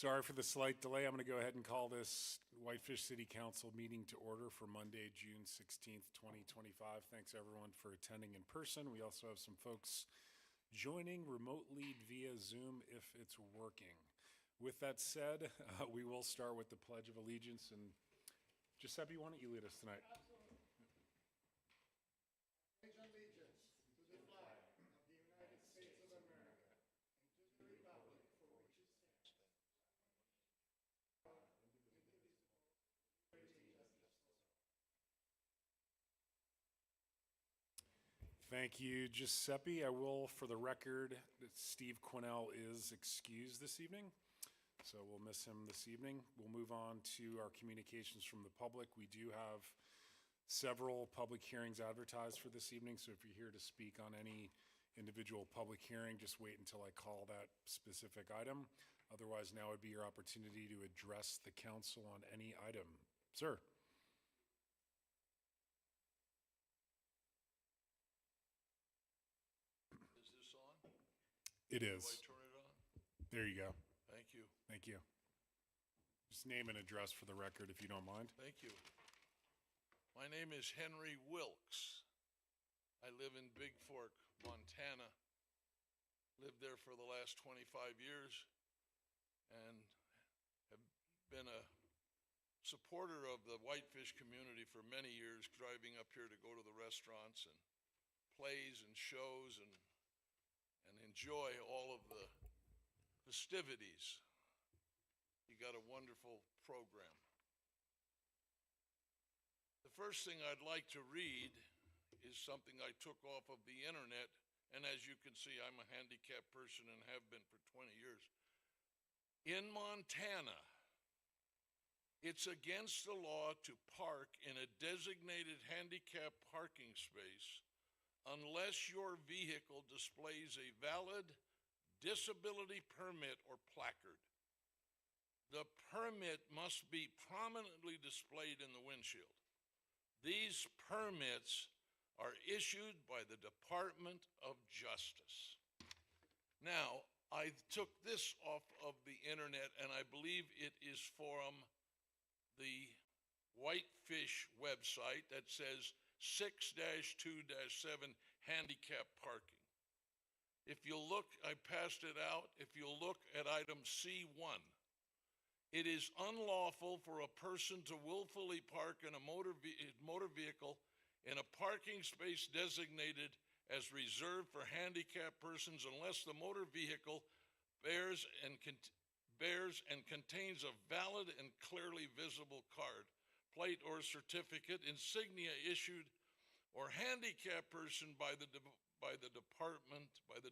Sorry for the slight delay. I'm going to go ahead and call this Whitefish City Council meeting to order for Monday, June 16th, 2025. Thanks everyone for attending in person. We also have some folks joining remotely via Zoom if it's working. With that said, we will start with the Pledge of Allegiance. And Giuseppe, why don't you lead us tonight? Absolutely. Pledge allegiance to the flag of the United States of America and to the republic for which it stands, Thank you, Giuseppe. I will, for the record, that Steve Quinnell is excused this evening, so we'll miss him this evening. We'll move on to our communications from the public. We do have several public hearings advertised for this evening, so if you're here to speak on any individual public hearing, just wait until I call that specific item. Otherwise, now would be your opportunity to address the council on any item. Sir. Is this on? It is. Do I turn it on? There you go. Thank you. Thank you. Just name and address for the record if you don't mind. Thank you. My name is Henry Wilkes. I live in Big Fork, Montana. Lived there for the last 25 years and have been a supporter of the Whitefish community for many years, driving up here to go to the restaurants and plays and shows and enjoy all of the festivities. You got a wonderful program. The first thing I'd like to read is something I took off of the internet, and as you can see, I'm a handicapped person and have been for 20 years. In Montana, it's against the law to park in a designated handicapped parking space unless your vehicle displays a valid disability permit or placard. The permit must be prominently displayed in the windshield. These permits are issued by the Department of Justice. Now, I took this off of the internet, and I believe it is from the Whitefish website that says 6-2-7 handicap parking. If you look, I passed it out. If you look at item C1, it is unlawful for a person to willfully park in a motor vehicle in a parking space designated as reserved for handicapped persons unless the motor vehicle bears and contains a valid and clearly visible card, plate or certificate, insignia issued or handicapped person by the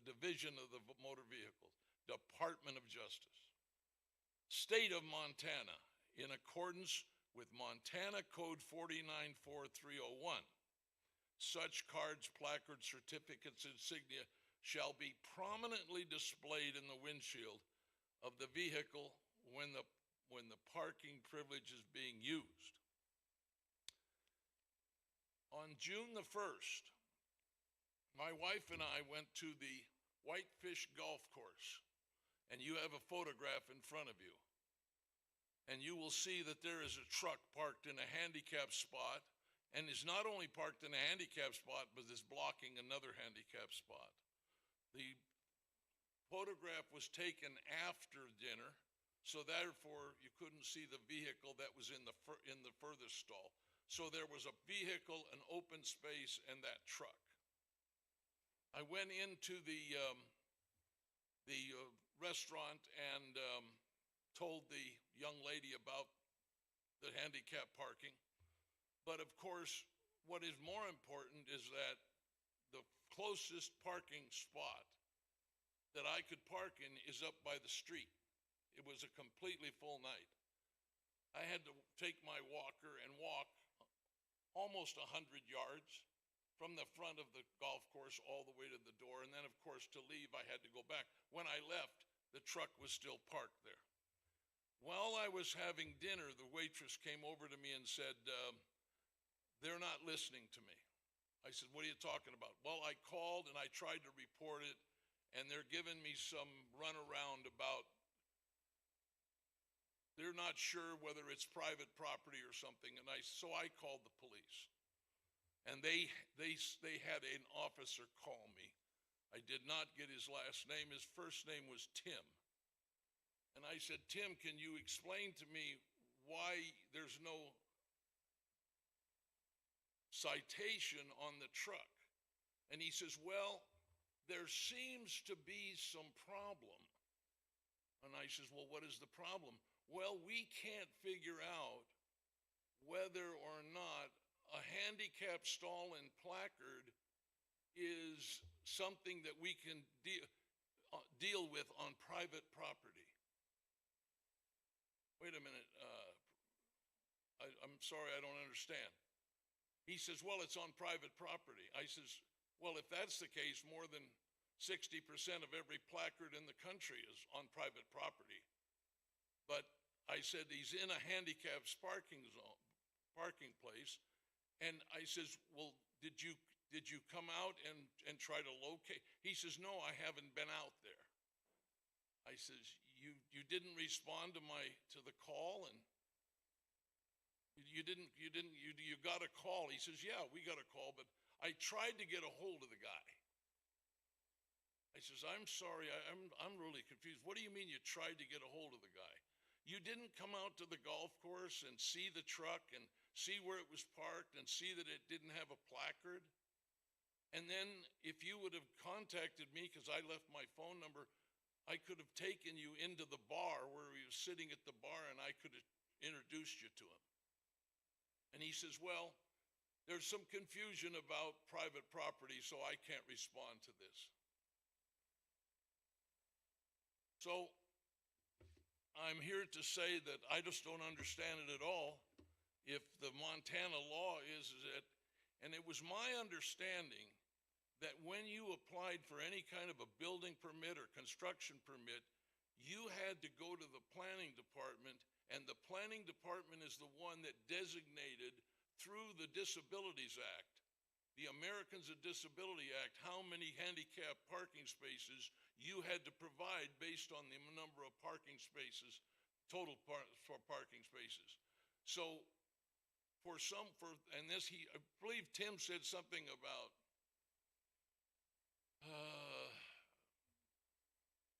Division of the Motor Vehicles, Department of Justice. State of Montana, in accordance with Montana Code 494301, such cards, placards, certificates, insignia shall be prominently displayed in the windshield of the vehicle when the parking privilege is being used. On June the 1st, my wife and I went to the Whitefish golf course, and you have a photograph in front of you. And you will see that there is a truck parked in a handicap spot, and is not only parked in a handicap spot, but is blocking another handicap spot. The photograph was taken after dinner, so therefore you couldn't see the vehicle that was in the furthest stall. So there was a vehicle, an open space, and that truck. I went into the restaurant and told the young lady about the handicap parking. But of course, what is more important is that the closest parking spot that I could park in is up by the street. It was a completely full night. I had to take my walker and walk almost 100 yards from the front of the golf course all the way to the door. And then, of course, to leave, I had to go back. When I left, the truck was still parked there. While I was having dinner, the waitress came over to me and said, they're not listening to me. I said, what are you talking about? Well, I called and I tried to report it, and they're giving me some runaround about they're not sure whether it's private property or something, and so I called the police. And they had an officer call me. I did not get his last name. His first name was Tim. And I said, Tim, can you explain to me why there's no citation on the truck? And he says, well, there seems to be some problem. And I says, well, what is the problem? Well, we can't figure out whether or not a handicap stall and placard is something that we can deal with on private property. Wait a minute. I'm sorry, I don't understand. He says, well, it's on private property. I says, well, if that's the case, more than 60% of every placard in the country is on private property. But I said, he's in a handicapped parking place. And I says, well, did you come out and try to locate? He says, no, I haven't been out there. I says, you didn't respond to the call, and you got a call. He says, yeah, we got a call, but I tried to get a hold of the guy. I says, I'm sorry, I'm really confused. What do you mean you tried to get a hold of the guy? You didn't come out to the golf course and see the truck and see where it was parked and see that it didn't have a placard? And then if you would have contacted me, because I left my phone number, I could have taken you into the bar where he was sitting at the bar, and I could have introduced you to him. And he says, well, there's some confusion about private property, so I can't respond to this. So I'm here to say that I just don't understand it at all. If the Montana law is that, and it was my understanding that when you applied for any kind of a building permit or construction permit, you had to go to the planning department, and the planning department is the one that designated through the Disabilities Act, the Americans with Disability Act, how many handicap parking spaces you had to provide based on the number of parking spaces, total for parking spaces. So I believe Tim said something about,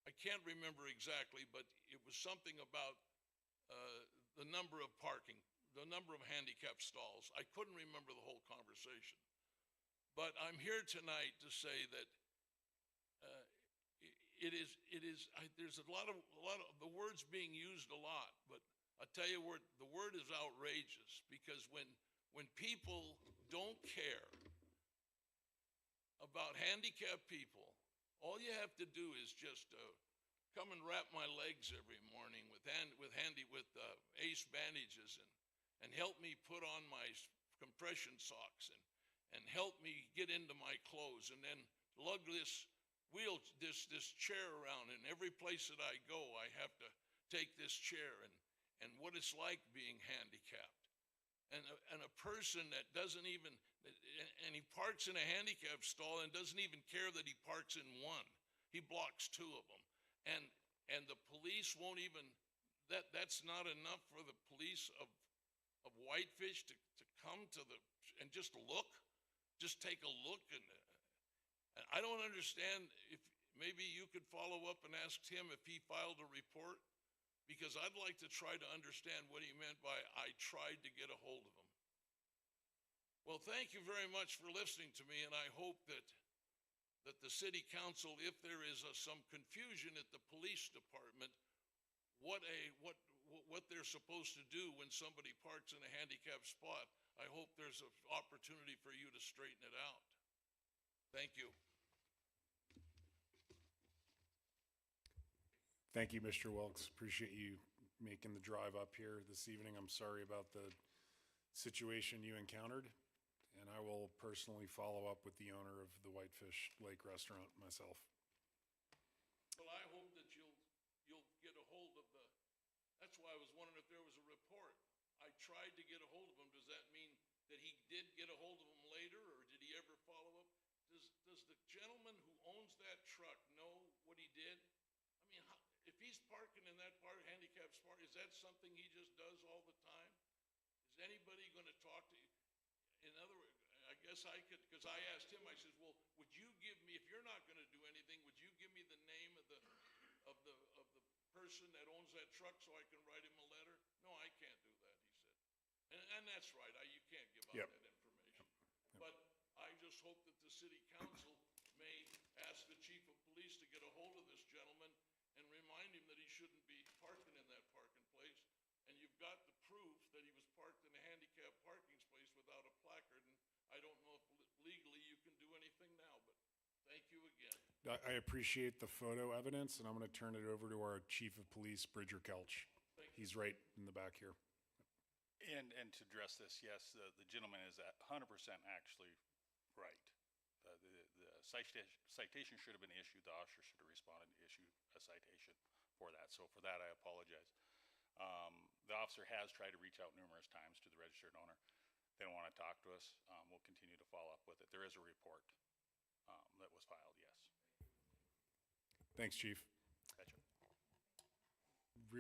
I can't remember exactly, but it was something about the number of handicap stalls. I couldn't remember the whole conversation. But I'm here tonight to say that there's a lot of the words being used a lot, but I tell you what, the word is outrageous, because when people don't care about handicapped people, all you have to do is just come and wrap my legs every morning with ace bandages and help me put on my compression socks and help me get into my clothes, and then lug this chair around, and every place that I go, I have to take this chair and what it's like being handicapped. And a person that doesn't even, and he parks in a handicap stall and doesn't even care that he parks in one. He blocks two of them. And the police won't even, that's not enough for the police of Whitefish to come to and just look. Just take a look, and I don't understand. If maybe you could follow up and ask Tim if he filed a report, because I'd like to try to understand what he meant by I tried to get a hold of him. Well, thank you very much for listening to me, and I hope that the city council, if there is some confusion at the police department, what they're supposed to do when somebody parks in a handicapped spot, I hope there's an opportunity for you to straighten it out. Thank you. Thank you, Mr. Wilkes. Appreciate you making the drive up here this evening. I'm sorry about the situation you encountered, and I will personally follow up with the owner of the Whitefish Lake Restaurant myself. Well, I hope that you'll get a hold of that's why I was wondering if there was a report. I tried to get a hold of him. Does that mean that he did get a hold of him later, or did he ever follow up? Does the gentleman who owns that truck know what he did? I mean, if he's he's parking in that handicap spot, is that something he just does all the time? Is anybody gonna talk to, in other words, I guess I could, because I asked him, I says, well, would you give me, if you're not gonna do anything, would you give me the name of the person that owns that truck so I can write him a letter? No, I can't do that, he said. And that's right, you can't give out Yep. that information. But I just hope that the city council may ask the chief of police to get a hold of this gentleman and remind him that he shouldn't be parking in that parking place. And you've got the proof that he was parked in a handicapped parking space without a placard, and I don't know if legally you can do anything now, but thank you again. I appreciate the photo evidence, and I'm going to turn it over to our Chief of Police, Bridger Kelch. He's right in the back here. And to address this, yes, the gentleman is 100% actually right. The citation should have been issued. The officer should have responded to issue a citation for that. So for that, I apologize. The officer has tried to reach out numerous times to the registered owner. They don't want to talk to us. We'll continue to follow up with it. There is a report that was filed, yes. Thanks, Chief. Gotcha.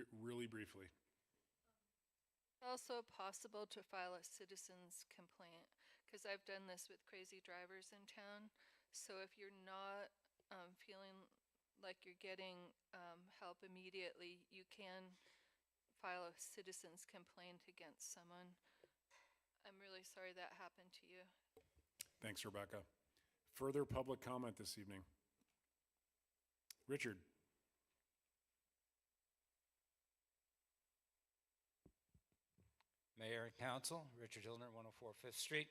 Really briefly. Also possible to file a citizen's complaint, because I've done this with crazy drivers in town. So if you're not feeling like you're getting help immediately, you can file a citizen's complaint against someone. I'm really sorry that happened to you. Thanks, Rebecca. Further public comment this evening? Richard? Mayor and Council, Richard Hillner, 104 Fifth Street.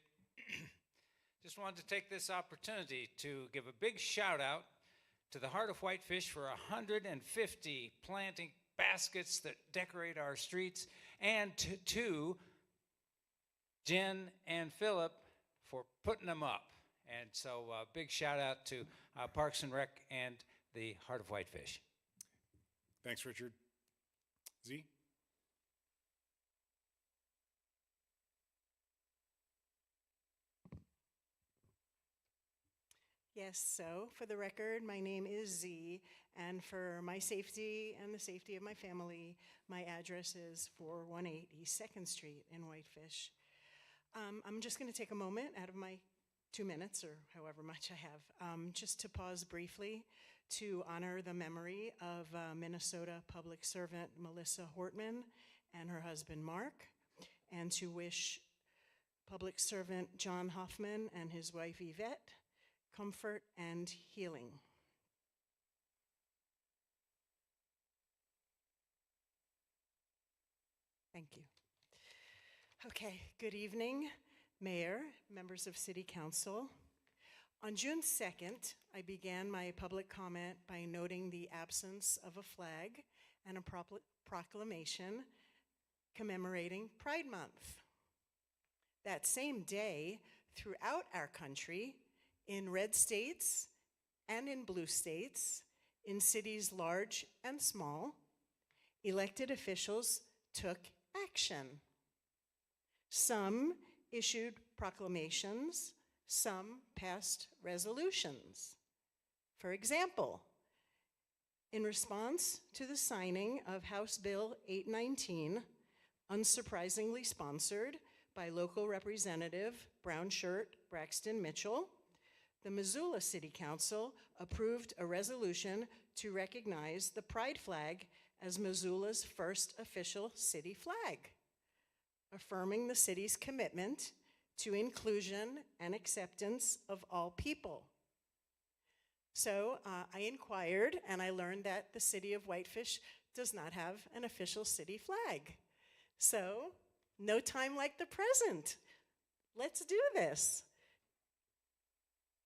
Just wanted to take this opportunity to give a big shout out to the Heart of Whitefish for 150 planting baskets that decorate our streets, and to Jen and Philip for putting them up. And so big shout out to Parks and Rec and the Heart of Whitefish. Thanks, Richard. Z? Yes, so for the record, my name is Z, and for my safety and the safety of my family, my address is 418 East 2nd Street in Whitefish. I'm just going to take a moment out of my 2 minutes, or however much I have, just to pause briefly to honor the memory of Minnesota public servant Melissa Hortman and her husband Mark, and to wish public servant John Hoffman and his wife Yvette comfort and healing. Thank you. Okay, good evening, Mayor, members of City Council. On June 2nd, I began my public comment by noting the absence of a flag and a proclamation commemorating Pride Month. That same day, throughout our country, in red states and in blue states, in cities large and small, elected officials took action. Some issued proclamations, some passed resolutions. For example, in response to the signing of House Bill 819, unsurprisingly sponsored by local Representative Brownshirt Braxton Mitchell, the Missoula City Council approved a resolution to recognize the pride flag as Missoula's first official city flag, affirming the city's commitment to inclusion and acceptance of all people. So I inquired, and I learned that the city of Whitefish does not have an official city flag. So no time like the present. Let's do this.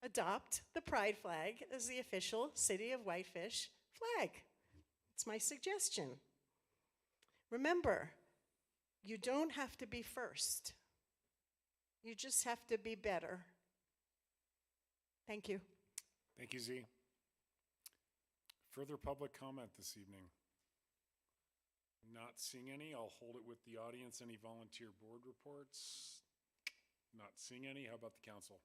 Adopt the pride flag as the official City of Whitefish flag. It's my suggestion. Remember, you don't have to be first. You just have to be better. Thank you. Thank you, Z. Further public comment this evening? Not seeing any. I'll hold it with the audience. Any volunteer board reports? Not seeing any. How about the council?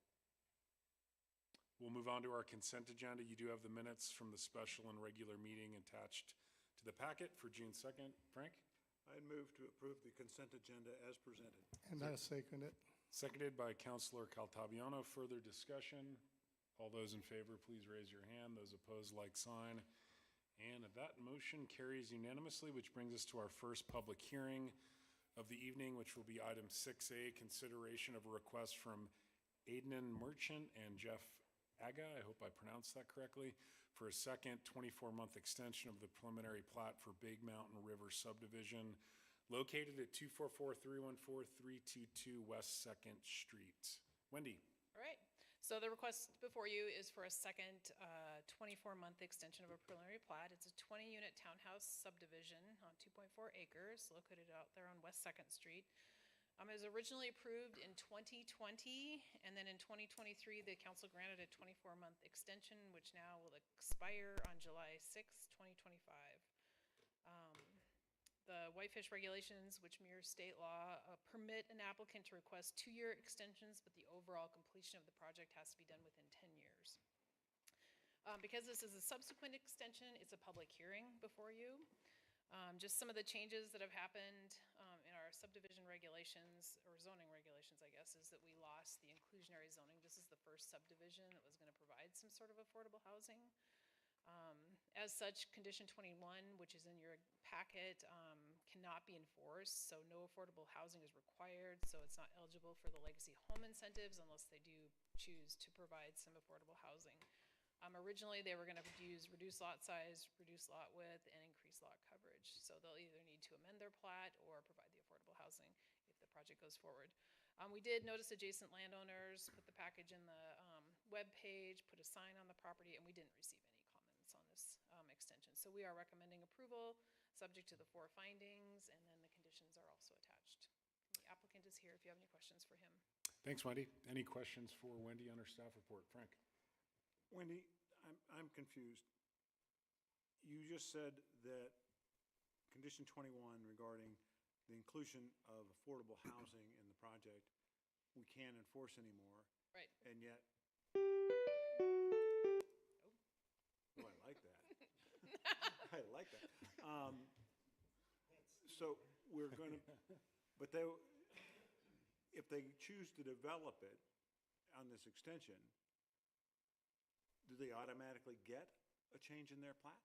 We'll move on to our consent agenda. You do have the minutes from the special and regular meeting attached to the packet for June 2nd. Frank? I'd move to approve the consent agenda as presented. And I second it. Seconded by Counselor Caltabiano. Further discussion? All those in favor, please raise your hand. Those opposed, like sign. And that motion carries unanimously, which brings us to our first public hearing of the evening, which will be item 6A, consideration of a request from Adnan Merchant and Jeff Aga, I hope I pronounced that correctly, for a second 24-month extension of the preliminary plat for Big Mountain River subdivision located at 244-314-322 West 2nd Street. Wendy? All right, so the request before you is for a second 24-month extension of a preliminary plat. It's a 20-unit townhouse subdivision on 2.4 acres located out there on West 2nd Street. It was originally approved in 2020, and then in 2023, the council granted a 24-month extension, which now will expire on July 6th, 2025. The Whitefish regulations, which mirror state law, permit an applicant to request 2-year extensions, but the overall completion of the project has to be done within 10 years. Because this is a subsequent extension, it's a public hearing before you. Just some of the changes that have happened in our subdivision regulations, or zoning regulations, I guess, is that we lost the inclusionary zoning. This is the first subdivision that was going to provide some sort of affordable housing. As such, Condition 21, which is in your packet, cannot be enforced, so no affordable housing is required, so it's not eligible for the legacy home incentives unless they do choose to provide some affordable housing. Originally, they were going to use reduced lot size, reduced lot width, and increased lot coverage. So they'll either need to amend their plat or provide the affordable housing if the project goes forward. We did notice adjacent landowners, put the package in the webpage, put a sign on the property, and we didn't receive any comments on this extension. So we are recommending approval, subject to the 4 findings, and then the conditions are also attached. The applicant is here if you have any questions for him. Thanks, Wendy. Any questions for Wendy on her staff report? Frank? Wendy, I'm confused. You just said that condition 21 regarding the inclusion of affordable housing in the project, we can't enforce anymore. Right. And yet, oh, I like that. I like that. So we're going to, but they, if they choose to develop it on this extension, do they automatically get a change in their plat?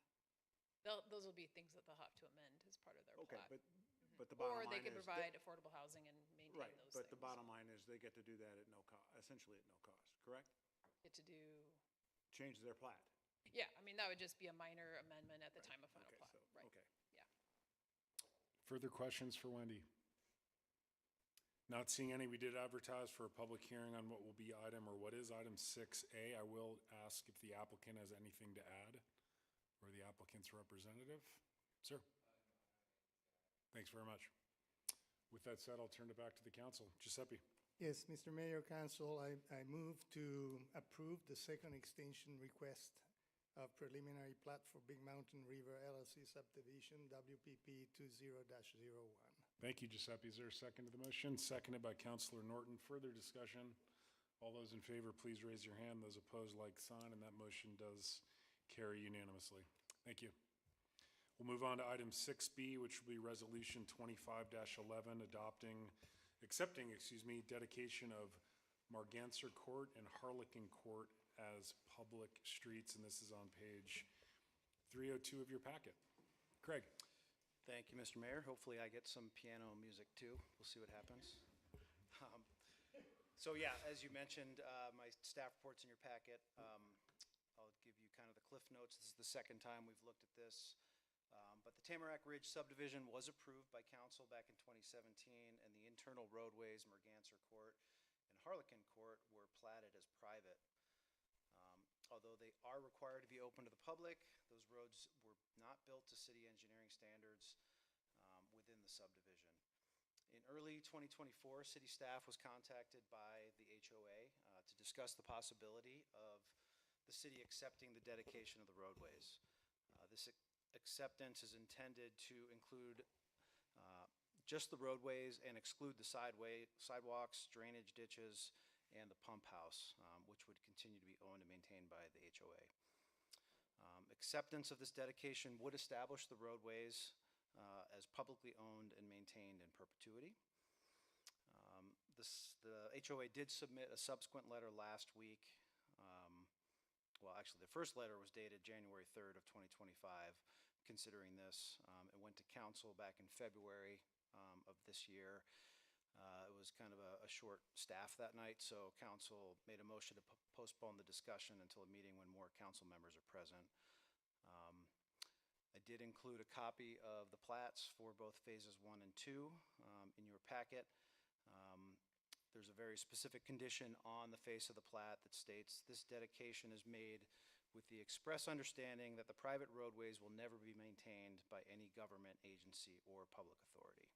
Those will be things that they'll have to amend as part of their Okay, plat. but the bottom Or line they is. can provide affordable housing and maintain Right, those but the things. bottom line is they get to do that at no cost, essentially at no cost, correct? Get to do, Change their plat. yeah, I mean, that would just be a minor amendment at the time of final Okay, plat, so, right? okay. Yeah. Further questions for Wendy? Not seeing any. We did advertise for a public hearing on what will be item, or what is item 6A. I will ask if the applicant has anything to add, or the applicant's representative. Sir? Thanks very much. With that said, I'll turn it back to the council. Giuseppe? Yes, Mr. Mayor, Council, I move to approve the second extension request of preliminary plat for Big Mountain River LLC subdivision, WPP 20-01. Thank you, Giuseppe. Is there a second to the motion? Seconded by Councilor Norton. Further discussion? All those in favor, please raise your hand. Those opposed, like sign, and that motion does carry unanimously. Thank you. We'll move on to item 6B, which will be Resolution 25-11, accepting dedication of Marganser Court and Harlequin Court as public streets, and this is on page 302 of your packet. Craig? Thank you, Mr. Mayor. Hopefully I get some piano music too. We'll see what happens. So yeah, as you mentioned, my staff report's in your packet. I'll give you kind of the cliff notes. This is the second time we've looked at this. But the Tamarack Ridge subdivision was approved by council back in 2017, and the internal roadways, Merganser Court and Harlequin Court, were platted as private. Although they are required to be open to the public, those roads were not built to city engineering standards within the subdivision. In early 2024, city staff was contacted by the HOA to discuss the possibility of the city accepting the dedication of the roadways. This acceptance is intended to include just the roadways and exclude the sidewalks, drainage ditches, and the pump house, which would continue to be owned and maintained by the HOA. Acceptance of this dedication would establish the roadways as publicly owned and maintained in perpetuity. The HOA did submit a subsequent letter last week. Well, actually, the first letter was dated January 3rd of 2025, considering this. It went to council back in February of this year. It was kind of a short staff that night, so council made a motion to postpone the discussion until a meeting when more council members are present. I did include a copy of the plats for both phases 1 and 2 in your packet. There's a very specific condition on the face of the plat that states, "This dedication is made with the express understanding that the private roadways will never be maintained by any government agency or public authority."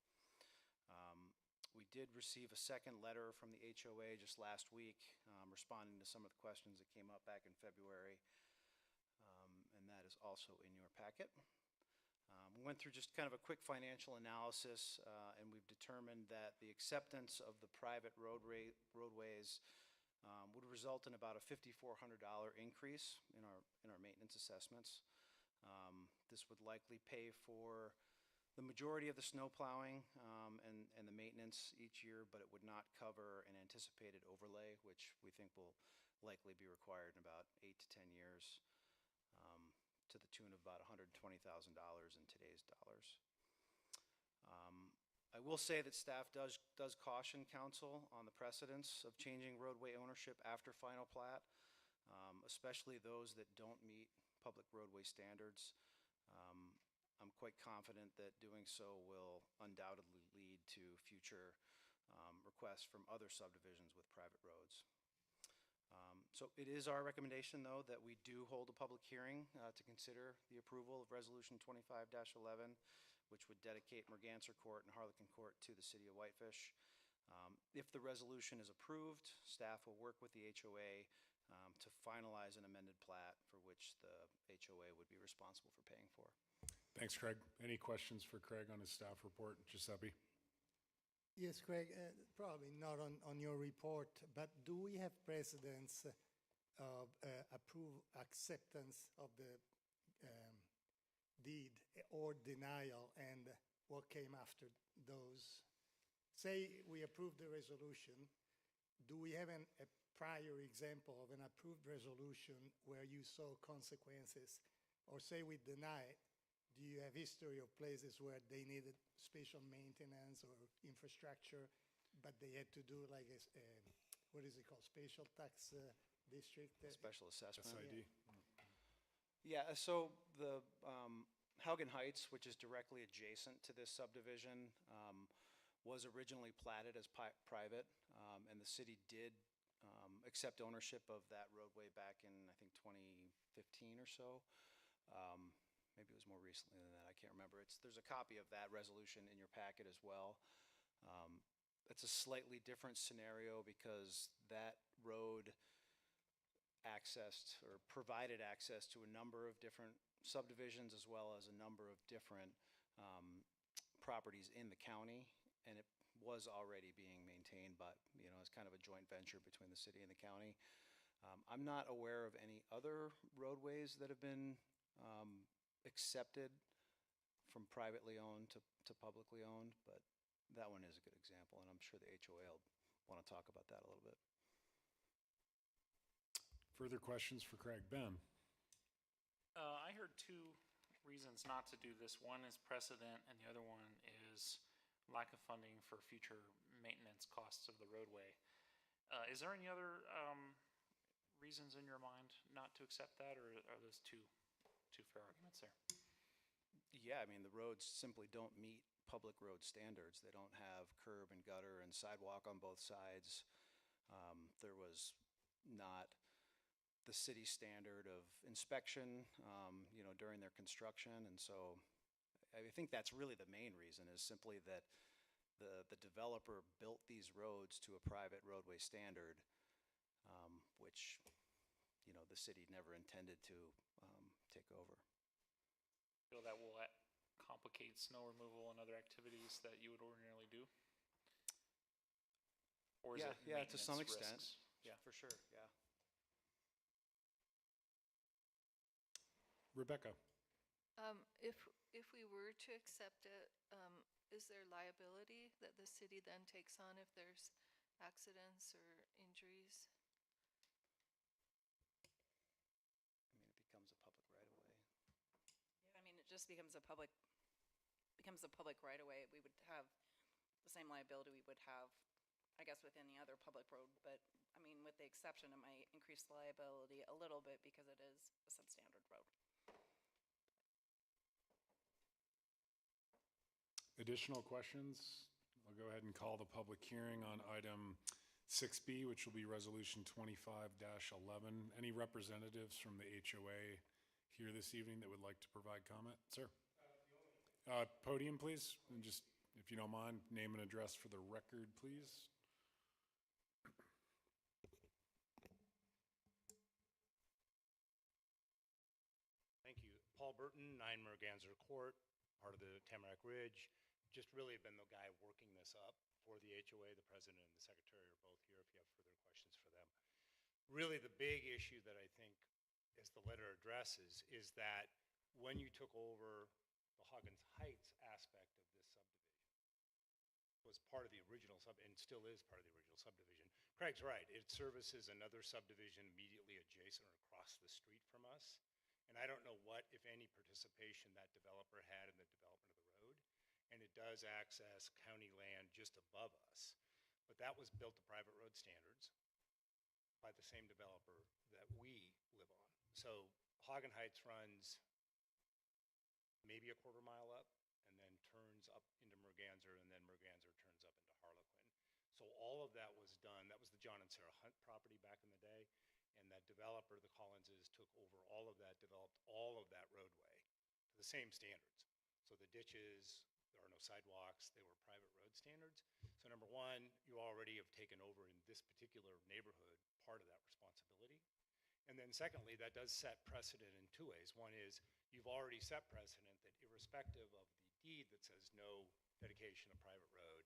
We did receive a second letter from the HOA just last week, responding to some of the questions that came up back in February, and that is also in your packet. We went through just kind of a quick financial analysis, and we've determined that the acceptance of the private roadways would result in about a $5,400 increase in our maintenance assessments. This would likely pay for the majority of the snow plowing and the maintenance each year, but it would not cover an anticipated overlay, which we think will likely be required in about 8 to 10 years, to the tune of about $120,000 in today's dollars. I will say that staff does caution council on the precedence of changing roadway ownership after final plat, especially those that don't meet public roadway standards. I'm quite confident that doing so will undoubtedly lead to future requests from other subdivisions with private roads. So it is our recommendation, though, that we do hold a public hearing to consider the approval of Resolution 25-11, which would dedicate Merganser Court and Harlequin Court to the city of Whitefish. If the resolution is approved, staff will work with the HOA to finalize an amended plat for which the HOA would be responsible for paying for. Thanks, Craig. Any questions for Craig on his staff report? Giuseppe? Yes, Craig, probably not on your report, but do we have precedents of acceptance of the deed or denial, and what came after those? Say we approve the resolution, do we have a prior example of an approved resolution where you saw consequences? Or say we deny it, do you have history of places where they needed special maintenance or infrastructure, but they had to do like what is it called, special tax district? Special assessment. SID? Yeah, so the Haugen Heights, which is directly adjacent to this subdivision, was originally platted as private, and the city did accept ownership of that roadway back in, I think, 2015 or so. Maybe it was more recently than that, I can't remember. There's a copy of that resolution in your packet as well. It's a slightly different scenario because that road accessed or provided access to a number of different subdivisions as well as a number of different properties in the county, and it was already being maintained, but as kind of a joint venture between the city and the county. I'm not aware of any other roadways that have been accepted from privately owned to publicly owned, but that one is a good example, and I'm sure the HOA will want to talk about that a little bit. Further questions for Craig? Ben? I heard two reasons not to do this. One is precedent, and the other one is lack of funding for future maintenance costs of the roadway. Is there any other reasons in your mind not to accept that, or are those two fair arguments there? Yeah, I mean, the roads simply don't meet public road standards. They don't have curb and gutter and sidewalk on both sides. There was not the city standard of inspection, during their construction, and so I think that's really the main reason, is simply that the developer built these roads to a private roadway standard, which the city never intended to take over. Feel that will complicate snow removal and other activities that you would ordinarily do? Or is it yeah, to some maintenance extent. risks? Yeah, for sure. Yeah. Rebecca? If we were to accept it, is there liability that the city then takes on if there's accidents or injuries? I mean, it becomes a public right-of-way. I mean, it just becomes a public right of way. We would have the same liability we would have, I guess, with any other public road, but, I mean, with the exception, it might increase the liability a little bit because it is a substandard road. Additional questions? I'll go ahead and call the public hearing on item 6B, which will be Resolution 25-11. Any representatives from the HOA here this evening that would like to provide comment? Sir? Podium, please, and just, if you don't mind, name and address for the record, please. Thank you. Paul Burton, 9 Merganser Court, part of the Tamarack Ridge. Just really have been the guy working this up for the HOA. The president and the secretary are both here if you have further questions for them. Really the big issue that I think, as the letter addresses, is that when you took over the Huggins Heights aspect of this subdivision, was part of the original and still is part of the original subdivision. Craig's right. It services another subdivision immediately adjacent or across the street from us. And I don't know what, if any, participation that developer had in the development of the road. And it does access county land just above us. But that was built to private road standards by the same developer that we live on. So Hagen Heights runs maybe a quarter mile up and then turns up into Merganser, and then Merganser turns up into Harlequin. So all of that was done. That was the John and Sarah Hunt property back in the day. And that developer, the Collinses, took over all of that, developed all of that roadway to the same standards. So the ditches, there are no sidewalks, they were private road standards. So number one, you already have taken over in this particular neighborhood part of that responsibility. And then secondly, that does set precedent in two ways. One is you've already set precedent that irrespective of the deed that says no dedication of private road,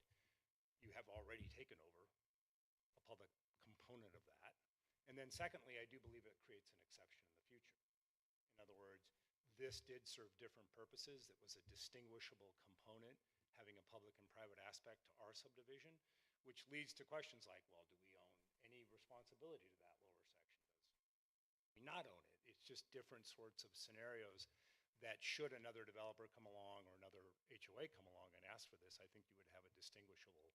you have already taken over a public component of that. And then secondly, I do believe it creates an exception in the future. In other words, this did serve different purposes. It was a distinguishable component, having a public and private aspect to our subdivision, which leads to questions like, well, do we own any responsibility to that lower section? Does we not own it? It's just different sorts of scenarios that should another developer come along or another HOA come along and ask for this, I think you would have a distinguishable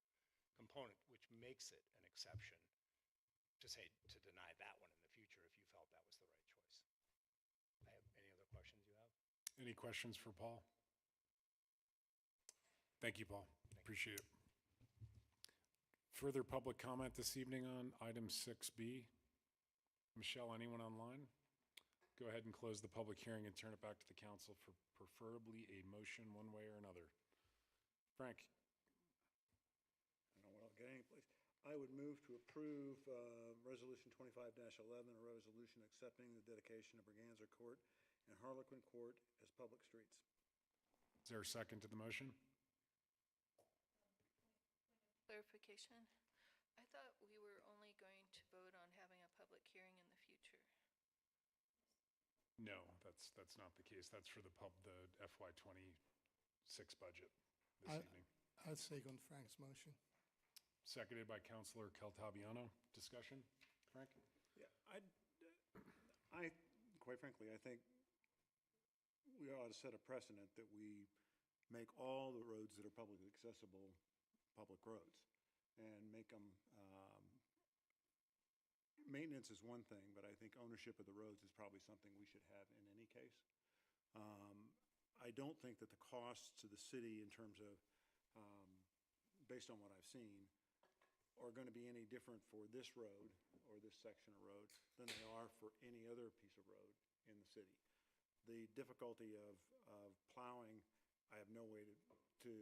component, which makes it an exception to say, to deny that one in the future if you felt that was the right choice. I have any other questions you have? Any questions for Paul? Thank you, Paul. Appreciate it. Further public comment this evening on item 6B? Michelle, anyone online? Go ahead and close the public hearing and turn it back to the council for preferably a motion one way or another. Frank? I don't know where I'll get any place. I would move to approve Resolution 25-11, a resolution accepting the dedication of Merganser Court and Harlequin Court as public streets. Is there a second to the motion? Clarification. I thought we were only going to vote on having a public hearing in the future. No, that's not the case. That's for the FY '26 budget this evening. I'd second Frank's motion. Seconded by Councilor Caltabiano. Discussion? Frank? Yeah, quite frankly, I think we ought to set a precedent that we make all the roads that are publicly accessible public roads and make them, maintenance is one thing, but I think ownership of the roads is probably something we should have in any case. I don't think that the costs to the city in terms of, based on what I've seen, are going to be any different for this road or this section of road than they are for any other piece of road in the city. The difficulty of plowing, I have no way to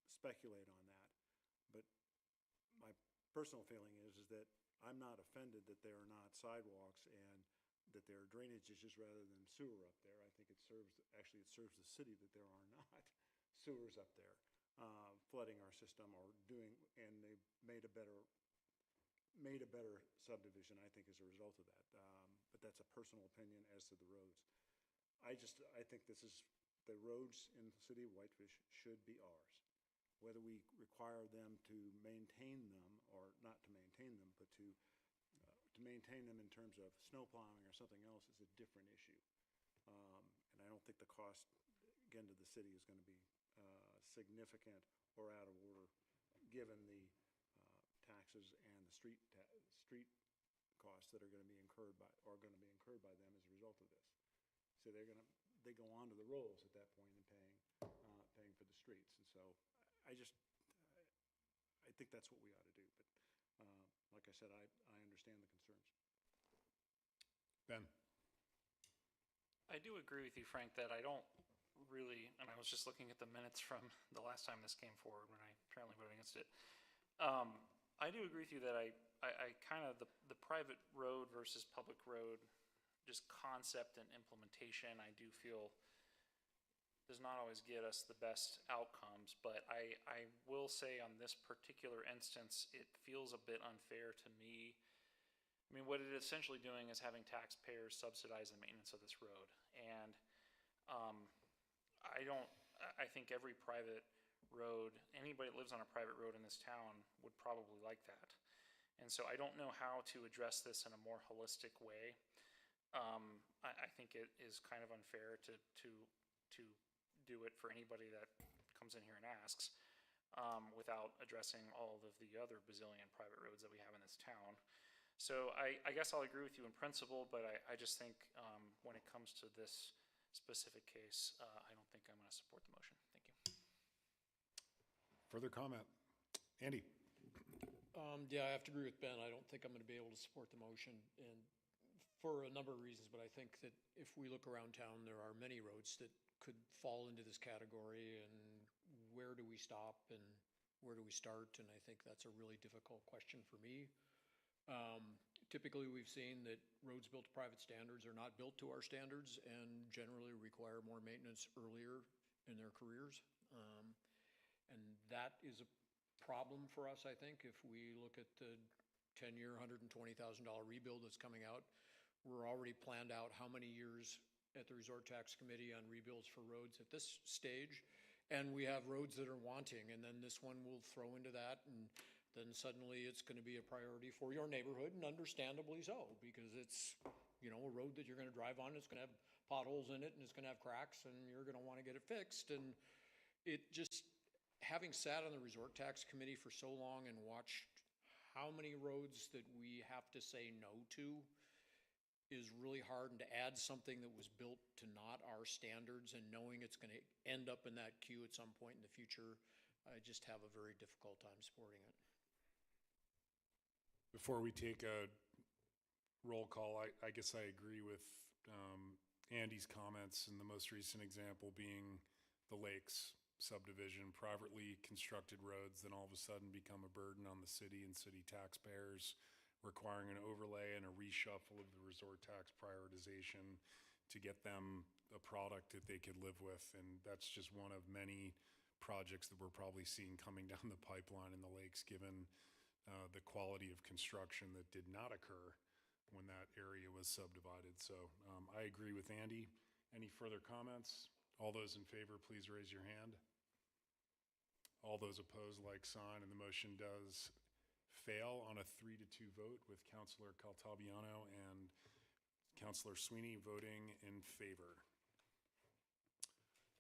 speculate on that. But my personal feeling is that I'm not offended that there are not sidewalks and that there are drainage issues rather than sewer up there. I think it serves the city that there are not sewers up there. Flooding our system and they've made a better subdivision, I think, as a result of that. But that's a personal opinion as to the roads. I think this is, the roads in the city of Whitefish should be ours. Whether we require them to maintain them, or not to maintain them, but to maintain them in terms of snow plowing or something else is a different issue. And I don't think the cost, again, to the city is going to be significant or out of order, given the taxes and the street costs that are going to be incurred by them as a result of this. So they go on to the rolls at that point and paying for the streets. And so I think that's what we ought to do. But like I said, I understand the concerns. Ben? I do agree with you, Frank, that I don't really, and I was just looking at the minutes from the last time this came forward when I apparently voted against it. I do agree with you that I kind of, the private road versus public road, just concept and implementation, I do feel does not always get us the best outcomes. But I will say on this particular instance, it feels a bit unfair to me. I mean, what it is essentially doing is having taxpayers subsidize the maintenance of this road. And I think every private road, anybody that lives on a private road in this town would probably like that. And so I don't know how to address this in a more holistic way. I think it is kind of unfair to do it for anybody that comes in here and asks, without addressing all of the other bazillion private roads that we have in this town. So I guess I'll agree with you in principle, but I just think when it comes to this specific case, I don't think I'm going to support the motion. Thank you. Further comment? Andy? Yeah, I have to agree with Ben. I don't think I'm going to be able to support the motion, and for a number of reasons, but I think that if we look around town, there are many roads that could fall into this category, and where do we stop and where do we start? And I think that's a really difficult question for me. Typically, we've seen that roads built to private standards are not built to our standards and generally require more maintenance earlier in their careers. And that is a problem for us, I think. If we look at the 10-year, $120,000 rebuild that's coming out, we're already planned out how many years at the Resort Tax Committee on rebuilds for roads at this stage. And we have roads that are wanting, and then this one will throw into that, and then suddenly it's going to be a priority for your neighborhood, and understandably so, because it's, you know, a road that you're going to drive on, it's going to have potholes in it, and it's going to have cracks, and you're going to want to get it fixed. And it just, having sat on the Resort Tax Committee for so long and watched how many roads that we have to say no to is really hard, and to add something that was built to not our standards and knowing it's going to end up in that queue at some point in the future, I just have a very difficult time supporting it. Before we take a roll call, I guess I agree with Andy's comments, and the most recent example being the Lakes subdivision, privately constructed roads then all of a sudden become a burden on the city and city taxpayers, requiring an overlay and a reshuffle of the resort tax prioritization to get them a product that they could live with. And that's just one of many projects that we're probably seeing coming down the pipeline in the Lakes, given the quality of construction that did not occur when that area was subdivided. So I agree with Andy. Any further comments? All those in favor, please raise your hand. All those opposed, like sign, and the motion does fail on a 3-2 vote, with Councilor Caltabiano and Councilor Sweeney voting in favor.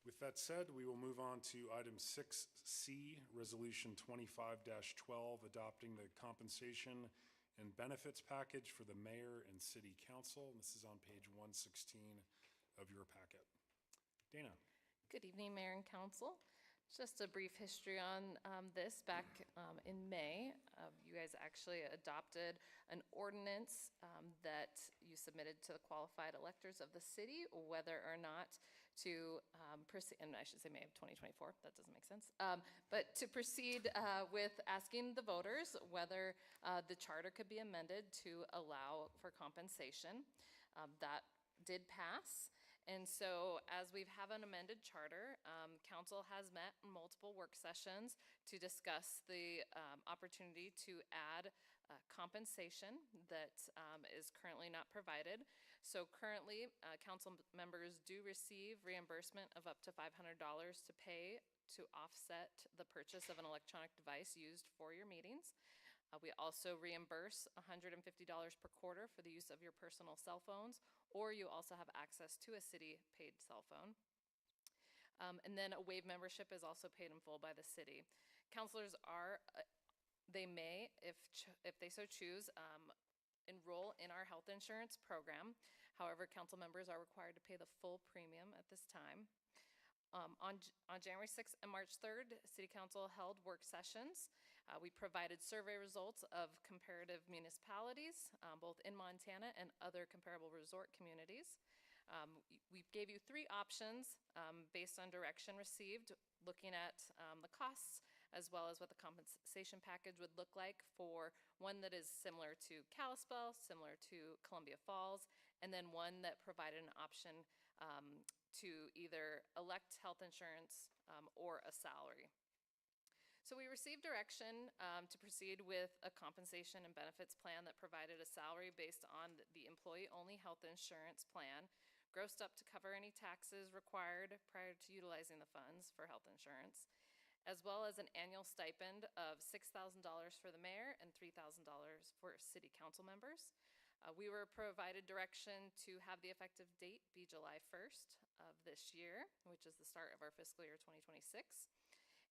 With that said, we will move on to item 6C, Resolution 25-12, adopting the compensation and benefits package for the mayor and city council. And this is on page 116 of your packet. Dana. Good evening, Mayor and Council. Just a brief history on this. Back in May, you guys actually adopted an ordinance that you submitted to the qualified electors of the city, whether or not to proceed, and I should say May of 2024, that doesn't make sense, but to proceed with asking the voters whether the charter could be amended to allow for compensation. That did pass. And so, as we have an amended charter, council has met in multiple work sessions to discuss the opportunity to add compensation that is currently not provided. So currently, council members do receive reimbursement of up to $500 to pay to offset the purchase of an electronic device used for your meetings. We also reimburse $150 per quarter for the use of your personal cell phones, or you also have access to a city-paid cell phone. And then a waive membership is also paid in full by the city. Counselors they may, if they so choose, enroll in our health insurance program. However, council members are required to pay the full premium at this time. On January 6th and March 3rd, City Council held work sessions. We provided survey results of comparative municipalities, both in Montana and other comparable resort communities. We gave you 3 options based on direction received, looking at the costs as well as what the compensation package would look like for one that is similar to Kalispell, similar to Columbia Falls, and then one that provided an option to either elect health insurance or a salary. So we received direction to proceed with a compensation and benefits plan that provided a salary based on the employee-only health insurance plan, grossed up to cover any taxes required prior to utilizing the funds for health insurance, as well as an annual stipend of $6,000 for the mayor and $3,000 for city council members. We were provided direction to have the effective date be July 1st of this year, which is the start of our fiscal year 2026.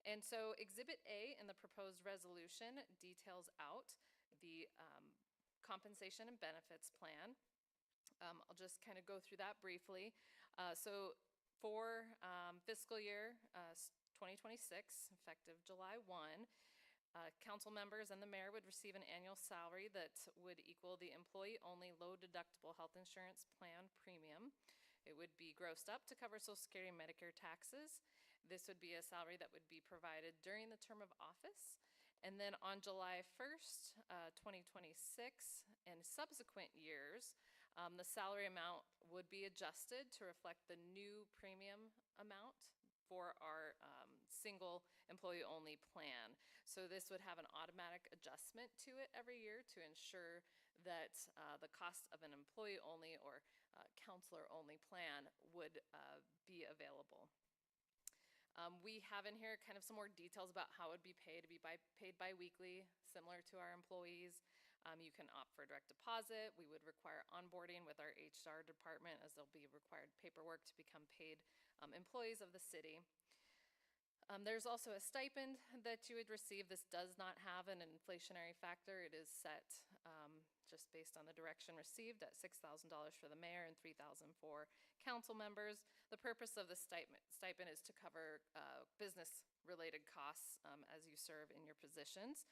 And so Exhibit A in the proposed resolution details out the compensation and benefits plan. I'll just kind of go through that briefly. So for fiscal year 2026, effective July 1, council members and the mayor would receive an annual salary that would equal the employee-only low-deductible health insurance plan premium. It would be grossed up to cover Social Security and Medicare taxes. This would be a salary that would be provided during the term of office. And then on July 1st, 2026, and subsequent years, the salary amount would be adjusted to reflect the new premium amount for our single employee-only plan. So this would have an automatic adjustment to it every year to ensure that the cost of an employee-only or counselor-only plan would be available. We have in here kind of some more details about how it would be paid. It'd be paid bi-weekly, similar to our employees. You can opt for direct deposit. We would require onboarding with our HR department, as there'll be required paperwork to become paid employees of the city. There's also a stipend that you would receive. This does not have an inflationary factor. It is set just based on the direction received at $6,000 for the mayor and $3,000 for council members. The purpose of the stipend is to cover business-related costs as you serve in your positions.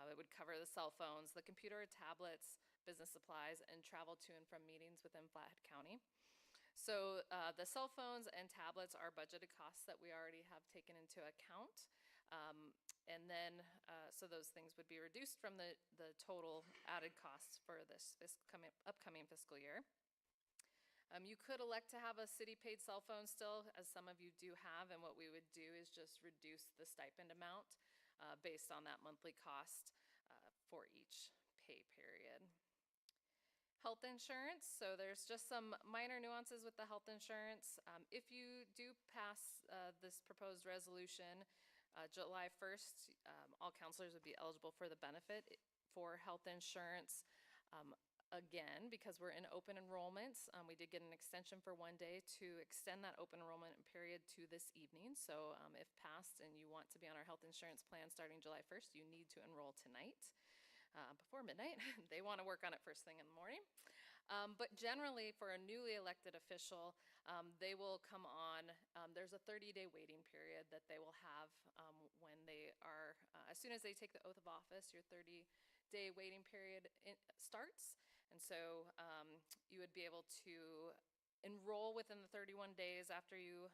It would cover the cell phones, the computer or tablets, business supplies, and travel to and from meetings within Flathead County. So the cell phones and tablets are budgeted costs that we already have taken into account. And then, so those things would be reduced from the total added costs for this upcoming fiscal year. You could elect to have a city-paid cell phone still, as some of you do have, and what we would do is just reduce the stipend amount based on that monthly cost for each pay period. Health insurance, so there's just some minor nuances with the health insurance. If you do pass this proposed resolution, July 1st, all counselors would be eligible for the benefit for health insurance. Again, because we're in open enrollments, we did get an extension for 1 day to extend that open enrollment period to this evening. So if passed and you want to be on our health insurance plan starting July 1st, you need to enroll tonight. Before midnight. They want to work on it first thing in the morning. But generally, for a newly elected official, they will come on. There's a 30-day waiting period that they will have when they are, as soon as they take the oath of office, your 30-day waiting period starts. And so you would be able to enroll within the 31 days after you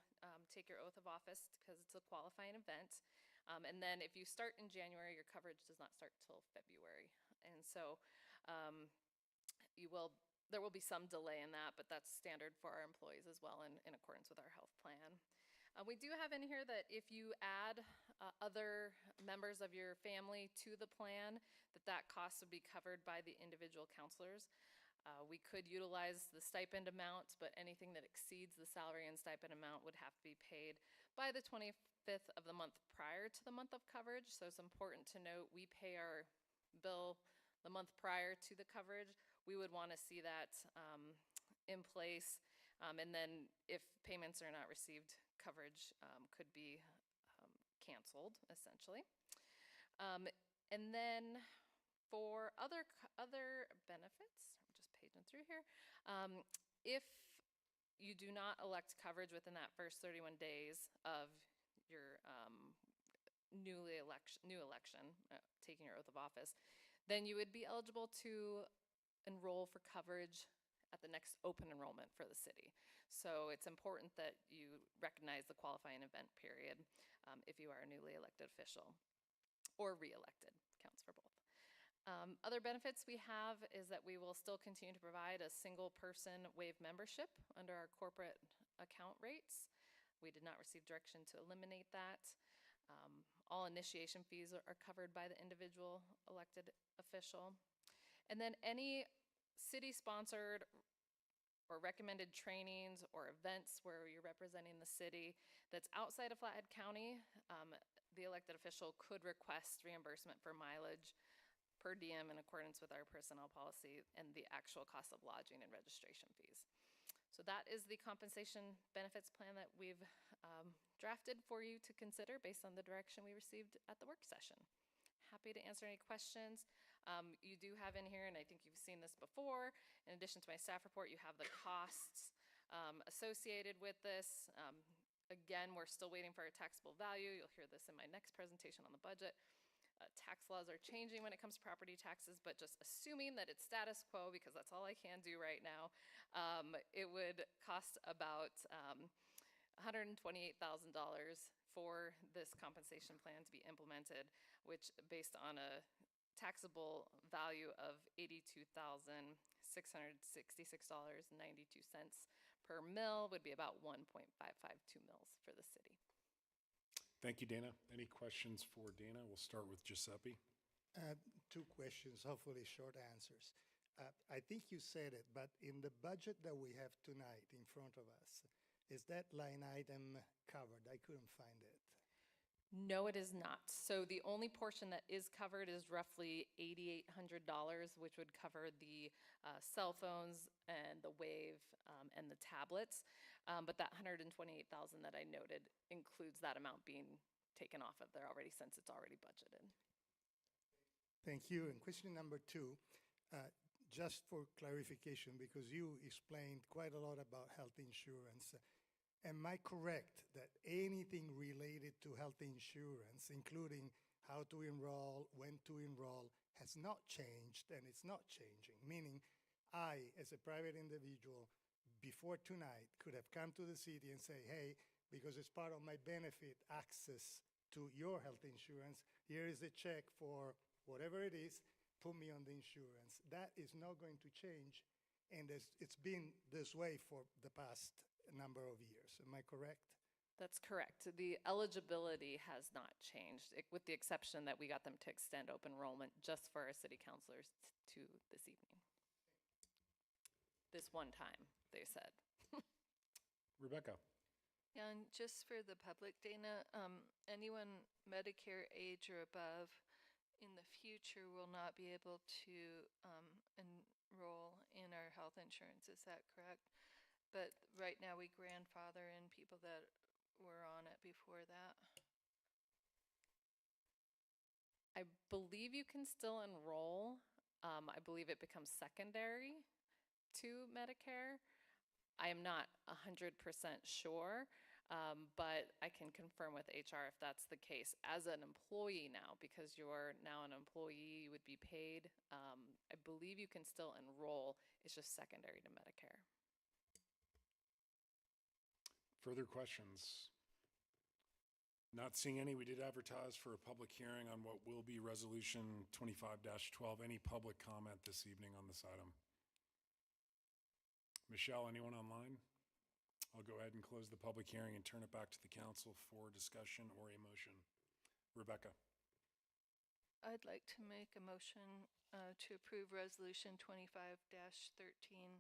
take your oath of office, because it's a qualifying event. And then if you start in January, your coverage does not start till February. And so you will there will be some delay in that, but that's standard for our employees as well in accordance with our health plan. We do have in here that if you add other members of your family to the plan, that cost would be covered by the individual counselors. We could utilize the stipend amount, but anything that exceeds the salary and stipend amount would have to be paid by the 25th of the month prior to the month of coverage. So it's important to note we pay our bill the month prior to the coverage. We would want to see that in place. And then if payments are not received, coverage could be canceled, essentially. And then for other benefits, I'm just paging through here, if you do not elect coverage within that first 31 days of your new election, taking your oath of office, then you would be eligible to enroll for coverage at the next open enrollment for the city. So it's important that you recognize the qualifying event period if you are a newly elected official or re-elected, counts for both. Other benefits we have is that we will still continue to provide a single person waive membership under our corporate account rates. We did not receive direction to eliminate that. All initiation fees are covered by the individual elected official. And then any city-sponsored or recommended trainings or events where you're representing the city that's outside of Flathead County, the elected official could request reimbursement for mileage per diem in accordance with our personnel policy and the actual cost of lodging and registration fees. So that is the compensation benefits plan that we've drafted for you to consider based on the direction we received at the work session. Happy to answer any questions. You do have in here, and I think you've seen this before, in addition to my staff report, you have the costs associated with this. Again, we're still waiting for our taxable value. You'll hear this in my next presentation on the budget. Tax laws are changing when it comes to property taxes, but just assuming that it's status quo, because that's all I can do right now, it would cost about $128,000 for this compensation plan to be implemented, which based on a taxable value of $82,666.92 per mill would be about 1.552 mills for the city. Thank you, Dana. Any questions for Dana? We'll start with Giuseppe. Two questions, hopefully short answers. I think you said it, but in the budget that we have tonight in front of us, is that line item covered? I couldn't find it. No, it is not. So the only portion that is covered is roughly $8,800, which would cover the cell phones and the Wave and the tablets. But that $128,000 that I noted includes that amount being taken off of there already, since it's already budgeted. Thank you. And question number two, just for clarification, because you explained quite a lot about health insurance. Am I correct that anything related to health insurance, including how to enroll, when to enroll, has not changed and it's not changing? Meaning, I, as a private individual, before tonight, could have come to the city and say, hey, because it's part of my benefit access to your health insurance, here is a check for whatever it is, put me on the insurance. That is not going to change, and it's been this way for the past number of years. Am I correct? That's correct. The eligibility has not changed, with the exception that we got them to extend open enrollment just for our city councilors to this evening. This one time, they said. Rebecca. Yeah, and just for the public, Dana, anyone Medicare age or above in the future will not be able to enroll in our health insurance. Is that correct? But right now we grandfather in people that were on it before that. I believe you can still enroll. I believe it becomes secondary to Medicare. I am not 100% sure, but I can confirm with HR if that's the case. As an employee now, because you're now an employee, you would be paid. I believe you can still enroll. It's just secondary to Medicare. Further questions? Not seeing any. We did advertise for a public hearing on what will be Resolution 25-12. Any public comment this evening on this item? Michelle, anyone online? I'll go ahead and close the public hearing and turn it back to the council for discussion or a motion. Rebecca? I'd like to make a motion to approve Resolution 25-13,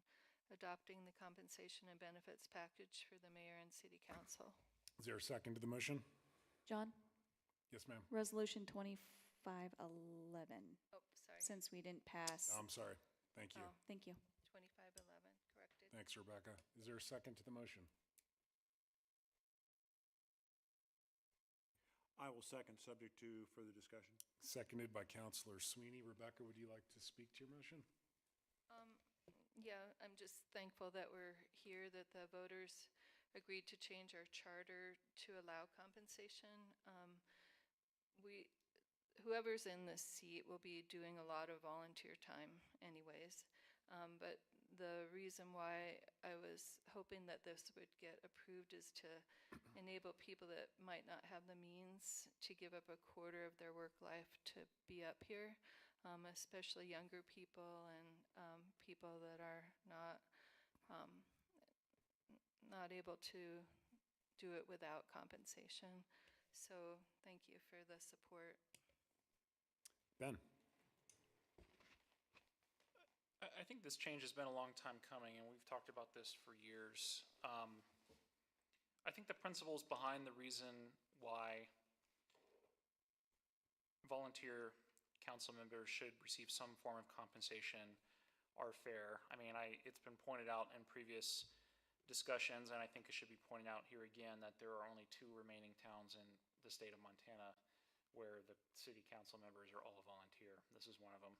adopting the compensation and benefits package for the mayor and city council. Is there a second to the motion? John, Yes, ma'am. Resolution 2511, Oh, sorry. since we didn't pass. I'm sorry. Thank you. Oh. Thank you. 2511, corrected. Thanks, Rebecca. Is there a second to the motion? I will second, subject to further discussion. Seconded by Councilor Sweeney. Rebecca, would you like to speak to your motion? Yeah, I'm just thankful that we're here, that the voters agreed to change our charter to allow compensation. Whoever's in this seat will be doing a lot of volunteer time anyways. But the reason why I was hoping that this would get approved is to enable people that might not have the means to give up a quarter of their work life to be up here, especially younger people and people that are not able to do it without compensation. So thank you for the support. Ben? I think this change has been a long time coming, and we've talked about this for years. I think the principles behind the reason why volunteer council members should receive some form of compensation are fair. I mean, it's been pointed out in previous discussions, and I think it should be pointed out here again, that there are only 2 remaining towns in the state of Montana where the city council members are all volunteer. This is one of them.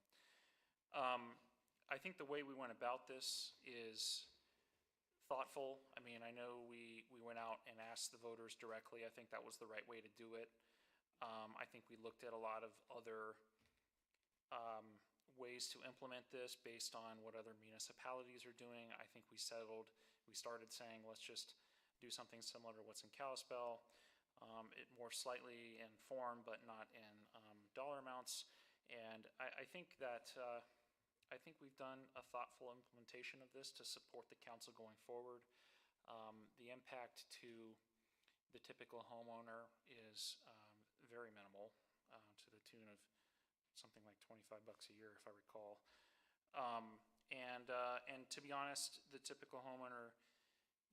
I think the way we went about this is thoughtful. I mean, I know we went out and asked the voters directly. I think that was the right way to do it. I think we looked at a lot of other ways to implement this based on what other municipalities are doing. I think we started saying, let's just do something similar to what's in Kalispell. It more slightly in form, but not in dollar amounts. And I think that I think we've done a thoughtful implementation of this to support the council going forward. The impact to the typical homeowner is very minimal, to the tune of something like $25 a year, if I recall. And to be honest, the typical homeowner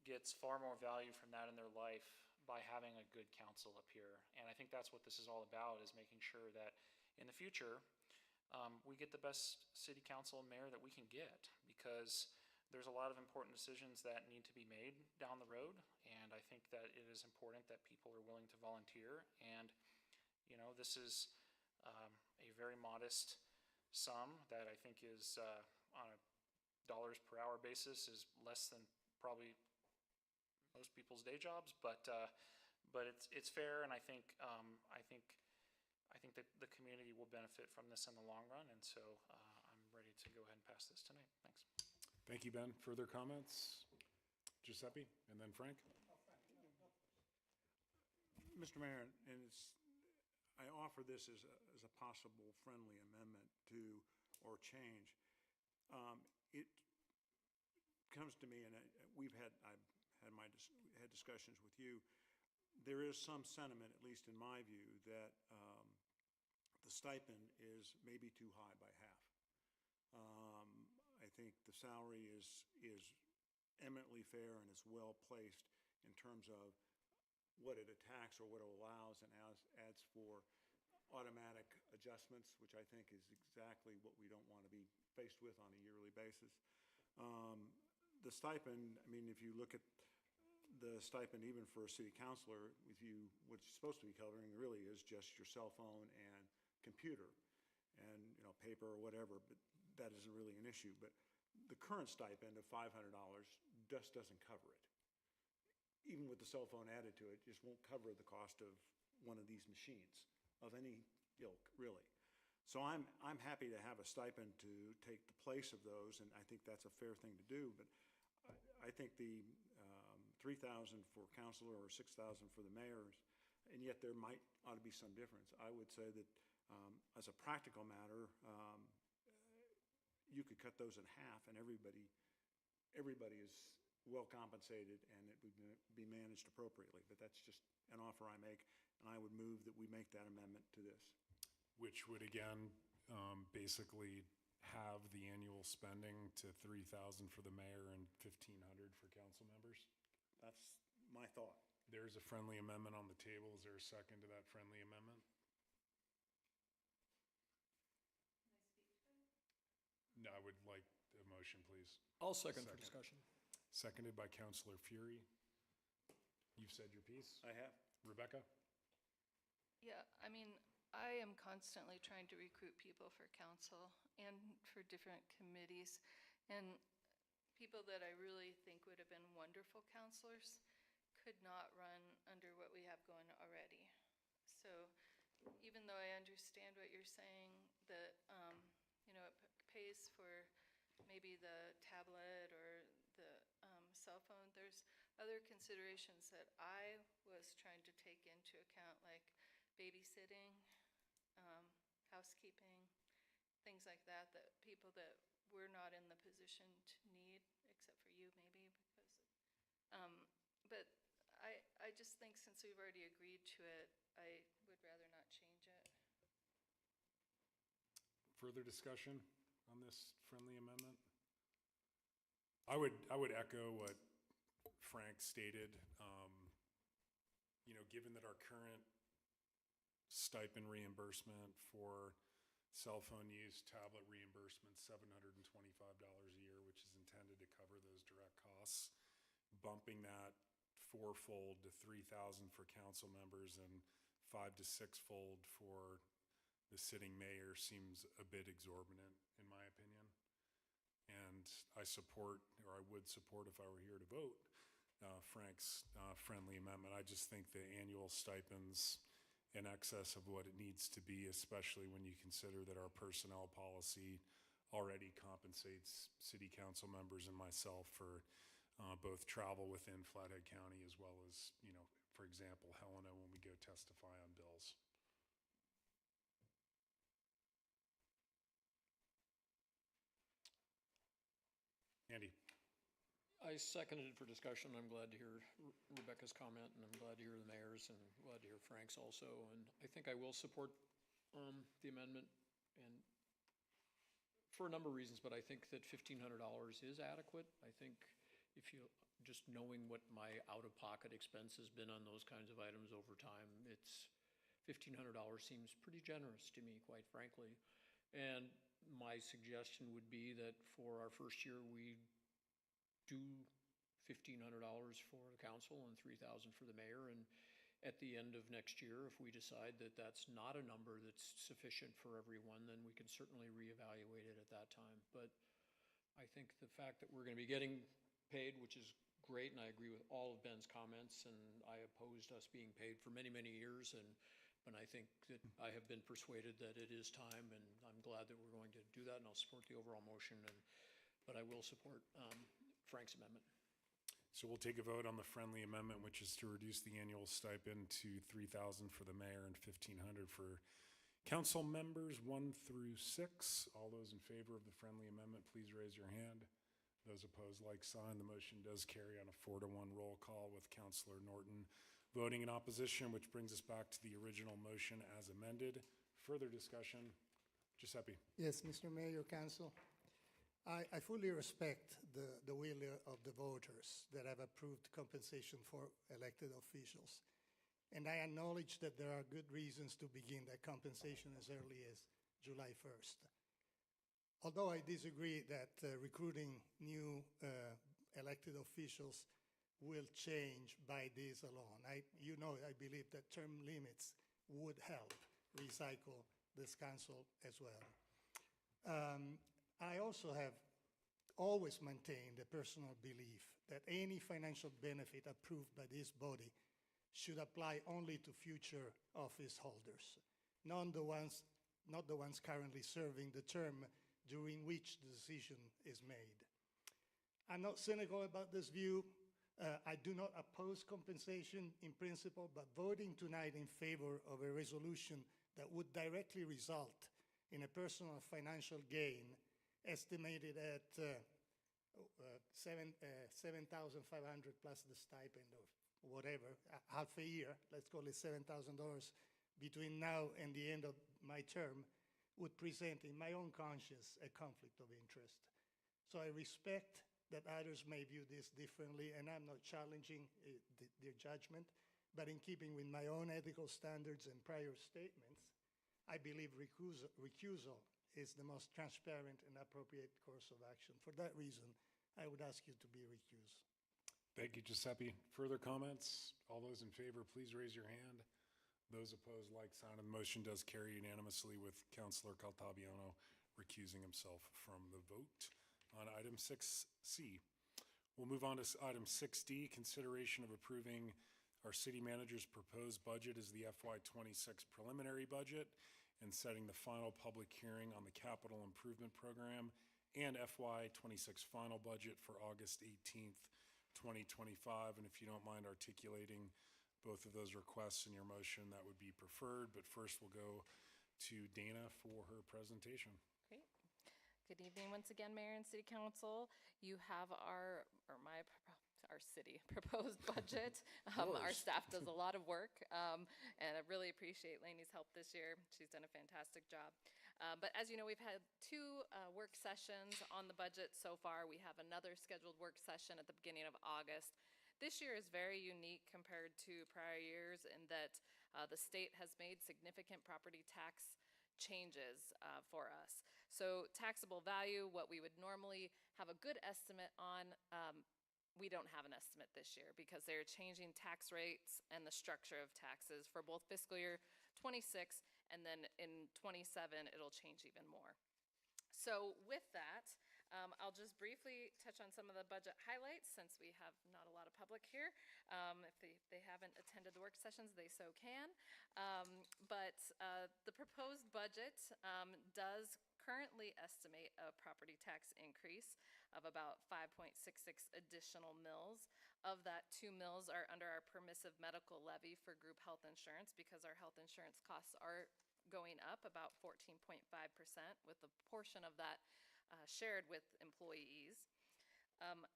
gets far more value from that in their life by having a good council up here. And I think that's what this is all about, is making sure that in the future, we get the best city council and mayor that we can get, because there's a lot of important decisions that need to be made down the road. And I think that it is important that people are willing to volunteer. And, you know, this is a very modest sum that I think is on a dollars per hour basis is less than probably most people's day jobs, but it's fair, and I think that the community will benefit from this in the long run, and so I'm ready to go ahead and pass this tonight. Thanks. Thank you, Ben. Further comments? Giuseppe, and then Frank? Mr. Mayor, I offer this as a possible friendly amendment to, or change. It comes to me, and I've had discussions with you. There is some sentiment, at least in my view, that the stipend is maybe too high by half. I think the salary is eminently fair and is well placed in terms of what it attacks or what it allows, and adds for automatic adjustments, which I think is exactly what we don't want to be faced with on a yearly basis. The stipend, I mean, if you look at the stipend even for a city councilor, what's supposed to be covering really is just your cell phone and computer and, you know, paper or whatever, but that isn't really an issue. But the current stipend of $500 just doesn't cover it. Even with the cell phone added to it, just won't cover the cost of one of these machines of any ilk, really. So I'm happy to have a stipend to take the place of those, and I think that's a fair thing to do. But I think the $3,000 for councilor or $6,000 for the mayors, and yet there ought to be some difference. I would say that as a practical matter, you could cut those in half, and everybody everybody is well compensated and it would be managed appropriately. But that's just an offer I make, and I would move that we make that amendment to this. Which would again, basically have the annual spending to 3,000 for the mayor and 1,500 for council members. That's my thought. There's a friendly amendment on the table. Is there a second to that friendly amendment? No, I would like a motion, please. I'll second for discussion. Seconded by Councilor Fury. You've said your piece. I have. Rebecca? Yeah, I mean, I am constantly trying to recruit people for council and for different committees. And people that I really think would have been wonderful counselors could not run under what we have going already. So even though I understand what you're saying, that, it pays for maybe the tablet or the cell phone, there's other considerations that I was trying to take into account, like babysitting, housekeeping, things like that, that people that we're not in the position to need, except for you maybe, but I just think since we've already agreed to it, I would rather not change it. Further discussion on this friendly amendment? I would echo what Frank stated. Given that our current stipend reimbursement for cell phone use, tablet reimbursement, $725 a year, which is intended to cover those direct costs, bumping that fourfold to 3,000 for council members and 5 to 6-fold for the sitting mayor seems a bit exorbitant, in my opinion. And I would support if I were here to vote, Frank's friendly amendment. I just think the annual stipends in excess of what it needs to be, especially when you consider that our personnel policy already compensates city council members and myself for both travel within Flathead County as well as, for example, Helena when we go testify on bills. Andy. I seconded for discussion. I'm glad to hear Rebecca's comment, and I'm glad to hear the mayor's, and glad to hear Frank's also. And I think I will support the amendment, and for a number of reasons, but I think that $1,500 is adequate. I think if you, just knowing what my out-of-pocket expense has been on those kinds of items over time, it's $1,500 seems pretty generous to me, quite frankly. And my suggestion would be that for our first year, we do $1,500 for the council and $3,000 for the mayor. And at the end of next year, if we decide that that's not a number that's sufficient for everyone, then we can certainly reevaluate it at that time. But I think the fact that we're going to be getting paid, which is great, and I agree with all of Ben's comments, and I opposed us being paid for many, many years, and I think that I have been persuaded that it is time, and I'm glad that we're going to do that, and I'll support the overall motion, but I will support Frank's amendment. So we'll take a vote on the friendly amendment, which is to reduce the annual stipend to $3,000 for the mayor and $1,500 for council members 1 through 6. All those in favor of the friendly amendment, please raise your hand. Those opposed, like sign. The motion does carry on a 4-1 roll call with Councilor Norton voting in opposition, which brings us back to the original motion as amended. Further discussion? Giuseppe. Yes, Mr. Mayor, Council. I fully respect the will of the voters that have approved compensation for elected officials. And I acknowledge that there are good reasons to begin that compensation as early as July 1st. Although I disagree that recruiting new elected officials will change by this alone. I believe that term limits would help recycle this council as well. I also have always maintained a personal belief that any financial benefit approved by this body should apply only to future office holders, not the ones currently serving the term during which the decision is made. I'm not cynical about this view. I do not oppose compensation in principle, but voting tonight in favor of a resolution that would directly result in a personal financial gain estimated at 7,500 plus the stipend of whatever, half a year, let's call it $7,000 between now and the end of my term, would present in my own conscience a conflict of interest. So I respect that others may view this differently, and I'm not challenging their judgment, but in keeping with my own ethical standards and prior statements, I believe recusal is the most transparent and appropriate course of action. For that reason, I would ask you to be recused. Thank you, Giuseppe. Further comments? All those in favor, please raise your hand. Those opposed, like sign, and the motion does carry unanimously with Councilor Caltabiano recusing himself from the vote on item 6C. We'll move on to item 6D, consideration of approving our city manager's proposed budget as the FY26 preliminary budget and setting the final public hearing on the capital improvement program and FY26 final budget for August 18th, 2025. And if you don't mind articulating both of those requests in your motion, that would be preferred. But first, we'll go to Dana for her presentation. Great. Good evening once again, Mayor and City Council. You have our city proposed budget. Our staff does a lot of work, and I really appreciate Lainey's help this year. She's done a fantastic job. But as you know, we've had two work sessions on the budget so far. We have another scheduled work session at the beginning of August. This year is very unique compared to prior years in that the state has made significant property tax changes for us. So taxable value, what we would normally have a good estimate on, we don't have an estimate this year because they're changing tax rates and the structure of taxes for both fiscal year 26 and then in 27 it'll change even more. So with that, I'll just briefly touch on some of the budget highlights since we have not a lot of public here. If they haven't attended the work sessions, they so can. But the proposed budget does currently estimate a property tax increase of about 5.66 additional mills. Of that, 2 mills are under our permissive medical levy for group health insurance because our health insurance costs are going up about 14.5%, with a portion of that shared with employees.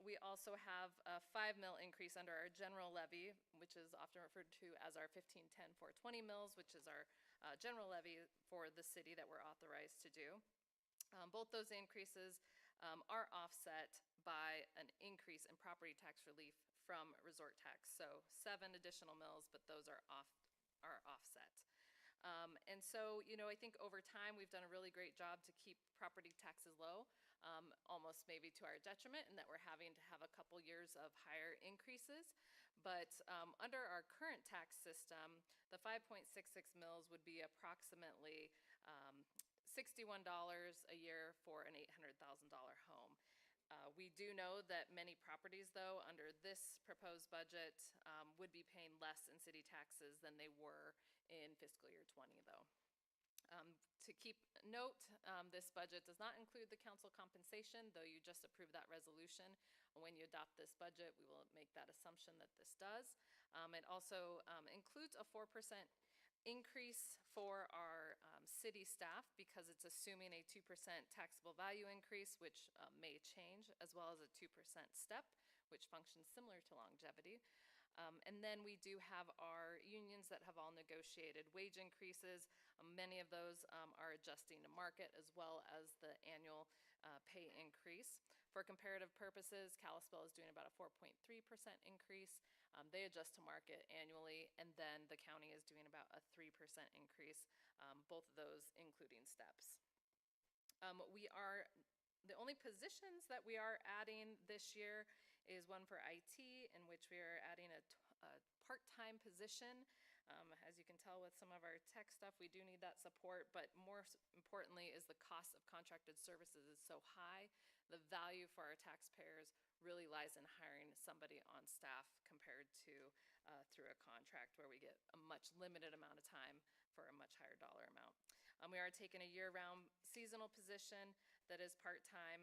We also have a 5 mil increase under our general levy, which is often referred to as our 1510-420 mills, which is our general levy for the city that we're authorized to do. Both those increases are offset by an increase in property tax relief from resort tax. So 7 additional mills, but those are offset. And so, you know, I think over time we've done a really great job to keep property taxes low, almost maybe to our detriment in that we're having to have a couple years of higher increases. But under our current tax system, the 5.66 mills would be approximately $61 a year for an $800,000 home. We do know that many properties, though, under this proposed budget would be paying less in city taxes than they were in fiscal year 20, though. To keep note, this budget does not include the council compensation, though you just approved that resolution. When you adopt this budget, we will make that assumption that this does. It also includes a 4% increase for our city staff because it's assuming a 2% taxable value increase, which may change, as well as a 2% step, which functions similar to longevity. And then we do have our unions that have all negotiated wage increases. Many of those are adjusting to market as well as the annual pay increase. For comparative purposes, Kalispell is doing about a 4.3% increase. They adjust to market annually, and then the county is doing about a 3% increase, both of those including steps. The only positions that we are adding this year is one for IT, in which we are adding a part-time position. As you can tell with some of our tech stuff, we do need that support, but more importantly is the cost of contracted services is so high. The value for our taxpayers really lies in hiring somebody on staff compared to through a contract where we get a much limited amount of time for a much higher dollar amount. We are taking a year-round seasonal position that is part-time,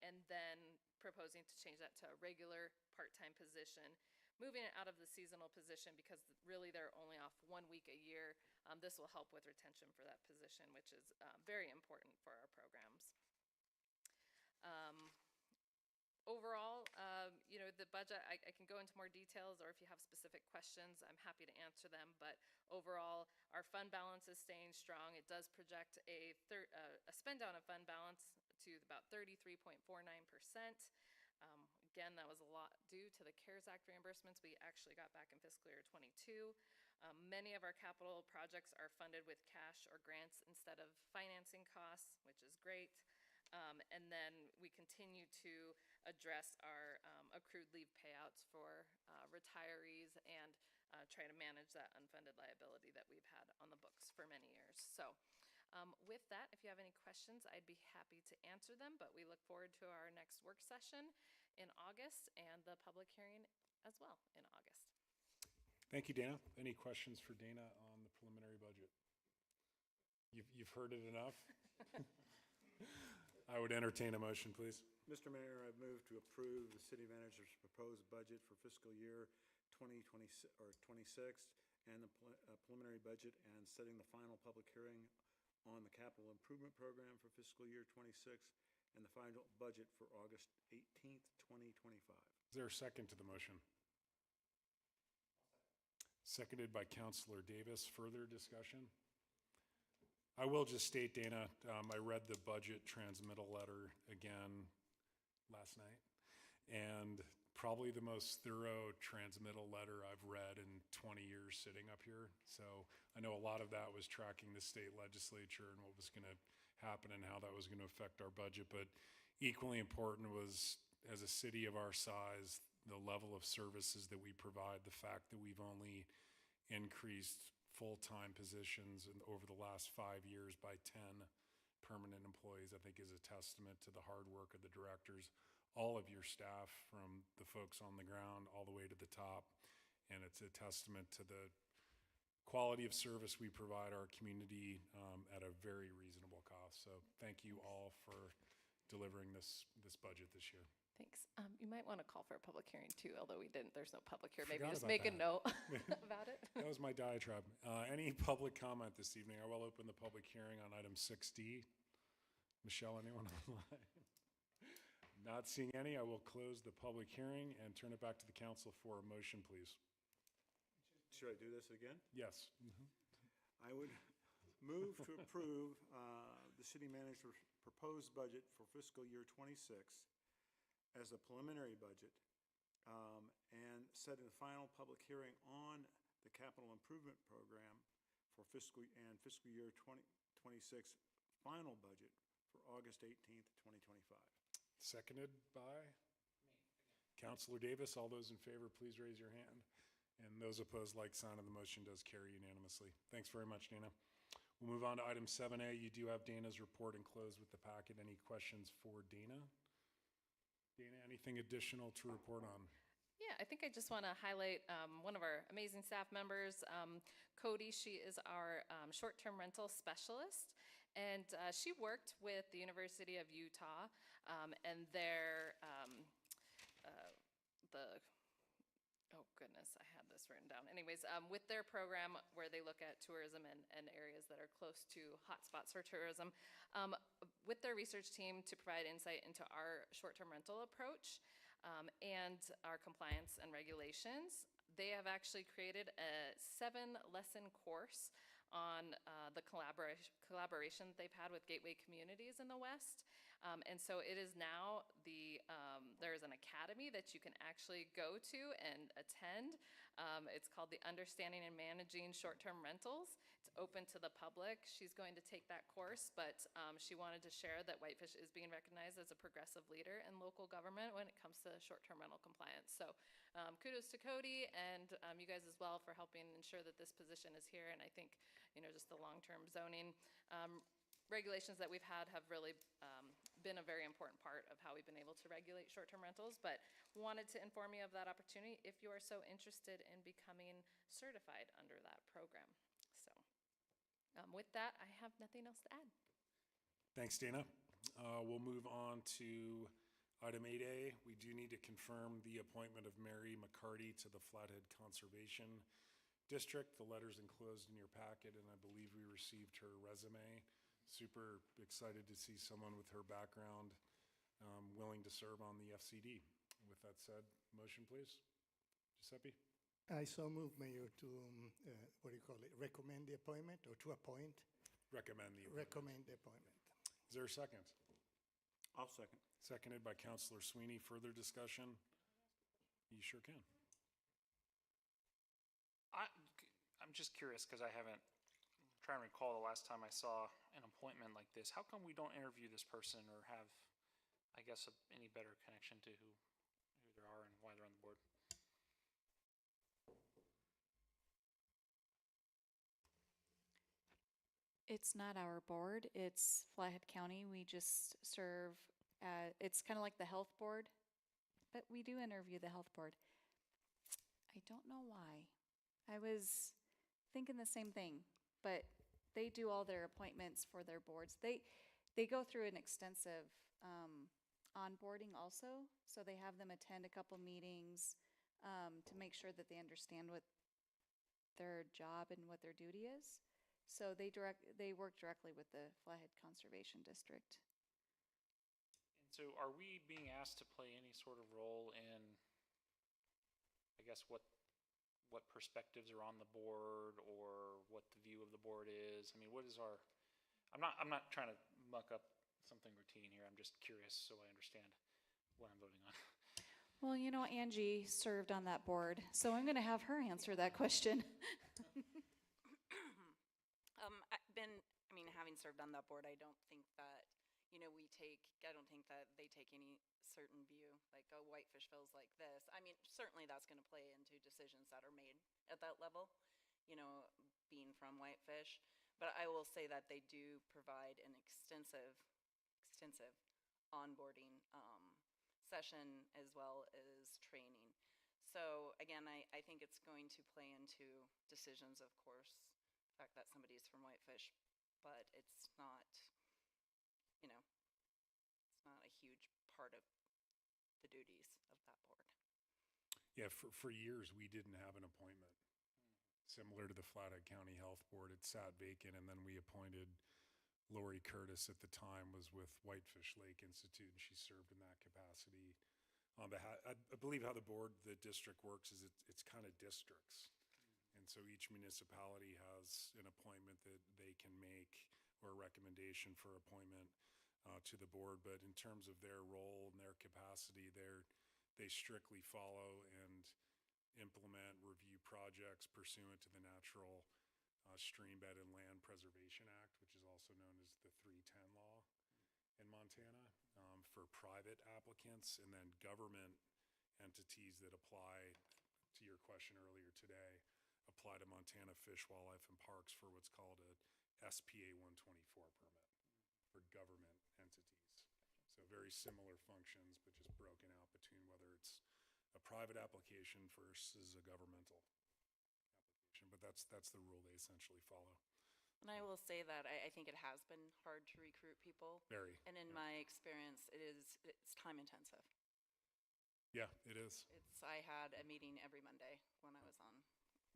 and then proposing to change that to a regular part-time position, moving it out of the seasonal position because really they're only off 1 week a year. This will help with retention for that position, which is very important for our programs. the budget, I can go into more details, or if you have specific questions, I'm happy to answer them. But overall, our fund balance is staying strong. It does project a spend down of fund balance to about 33.49%. Again, that was a lot due to the CARES Act reimbursements we actually got back in fiscal year '22. Many of our capital projects are funded with cash or grants instead of financing costs, which is great. And then we continue to address our accrued leave payouts for retirees and try to manage that unfunded liability that we've had on the books for many years. So with that, if you have any questions, I'd be happy to answer them, but we look forward to our next work session in August and the public hearing as well in August. Thank you, Dana. Any questions for Dana on the preliminary budget? You've heard it enough? I would entertain a motion, please. Mr. Mayor, I move to approve the city manager's proposed budget for fiscal year 2026 and the preliminary budget, and setting the final public hearing on the capital improvement program for fiscal year 26 and the final budget for August 18th, 2025. Is there a second to the motion? Seconded by Councilor Davis. Further discussion? I will just state, Dana, I read the budget transmittal letter again last night, and probably the most thorough transmittal letter I've read in 20 years sitting up here. So I know a lot of that was tracking the state legislature and what was going to happen and how that was going to affect our budget. But equally important was, as a city of our size, the level of services that we provide, the fact that we've only increased full-time positions over the last 5 years by 10 permanent employees, I think is a testament to the hard work of the directors, all of your staff, from the folks on the ground all the way to the top. And it's a testament to the quality of service we provide our community at a very reasonable cost. So thank you all for delivering this budget this year. Thanks. You might want to call for a public hearing too, although we didn't, there's no public here. Maybe Forgot just about make a that. note about it. That was my diatribe. Any public comment this evening? I will open the public hearing on item 6D. Michelle, anyone online? Not seeing any, I will close the public hearing and turn it back to the council for a motion, please. Should I do this again? Yes. I would move to approve the city manager's proposed budget for fiscal year 26 as a preliminary budget, and setting the final public hearing on the capital improvement program for fiscal year 2026 final budget for August 18th, 2025. Seconded by Councilor Davis. All those in favor, please raise your hand. And those opposed, like sign, of the motion does carry unanimously. Thanks very much, Dana. We'll move on to item 7A. You do have Dana's report enclosed with the packet. Any questions for Dana? Dana, anything additional to report on? Yeah, I think I just want to highlight one of our amazing staff members, Cody. She is our short-term rental specialist, and she worked with the University of Utah and their, oh goodness, I had this written down. Anyways, with their program where they look at tourism and areas that are close to hotspots for tourism, with their research team to provide insight into our short-term rental approach and our compliance and regulations, they have actually created a 7-lesson course on the collaboration that they've had with gateway communities in the West. And so it is now there is an academy that you can actually go to and attend. It's called the Understanding and Managing Short-Term Rentals. It's open to the public. She's going to take that course, but she wanted to share that Whitefish is being recognized as a progressive leader in local government when it comes to short-term rental compliance. So kudos to Cody and you guys as well for helping ensure that this position is here. And I think, just the long-term zoning regulations that we've had have really been a very important part of how we've been able to regulate short-term rentals, but wanted to inform you of that opportunity if you are so interested in becoming certified under that program. So with that, I have nothing else to add. Thanks, Dana. We'll move on to item 8A. We do need to confirm the appointment of Mary McCarty to the Flathead Conservation District. The letter's enclosed in your packet, and I believe we received her resume. Super excited to see someone with her background willing to serve on the FCD. With that said, motion, please. Giuseppe? I so move, Mayor, to, what do you call it, recommend the appointment or to appoint? Recommend the appointment. Recommend the appointment. Is there a second? I'll second. Seconded by Counselor Sweeney. Further discussion? You sure can. I'm just curious because I'm trying to recall the last time I saw an appointment like this. How come we don't interview this person or have, I guess, any better connection to who they are and why they're on the board? It's not our board, it's Flathead County. We just serve, it's kind of like the health board, but we do interview the health board. I don't know why. I was thinking the same thing, but they do all their appointments for their boards. They go through an extensive onboarding also, so they have them attend a couple meetings to make sure that they understand what their job and what their duty is. So they work directly with the Flathead Conservation District. And so are we being asked to play any sort of role in, I guess, what perspectives are on the board or what the view of the board is? I mean, what is our, I'm not trying to muck up something routine here. I'm just curious so I understand what I'm voting on. Well, you know, Angie served on that board, so I'm going to have her answer that question. Having served on that board, I don't think that, I don't think that they take any certain view, like, oh, Whitefish feels like this. I mean, certainly that's going to play into decisions that are made at that level, being from Whitefish. But I will say that they do provide an extensive onboarding session as well as training. So again, I think it's going to play into decisions, of course, the fact that somebody's from Whitefish, but it's not, it's not a huge part of the duties of that board. Yeah, for years, we didn't have an appointment. Similar to the Flathead County Health Board, it sat vacant, and then we appointed Lori Curtis at the time, was with Whitefish Lake Institute, and she served in that capacity. On behalf, I believe how the district works is it's kind of districts. And so each municipality has an appointment that they can make or a recommendation for appointment to the board. But in terms of their role and their capacity, they strictly follow and implement review projects pursuant to the Natural Streambed and Land Preservation Act, which is also known as the 310 law in Montana, for private applicants, and then government entities that apply, to your question earlier today, apply to Montana Fish, Wildlife, and Parks for what's called a SPA 124 permit for government entities. So very similar functions, but just broken out between whether it's a private application versus a governmental application. But that's the rule they essentially follow. And I will say that I think it has been hard to recruit people. Very. And in my experience, it's time intensive. Yeah, it is. I had a meeting every Monday when I was on,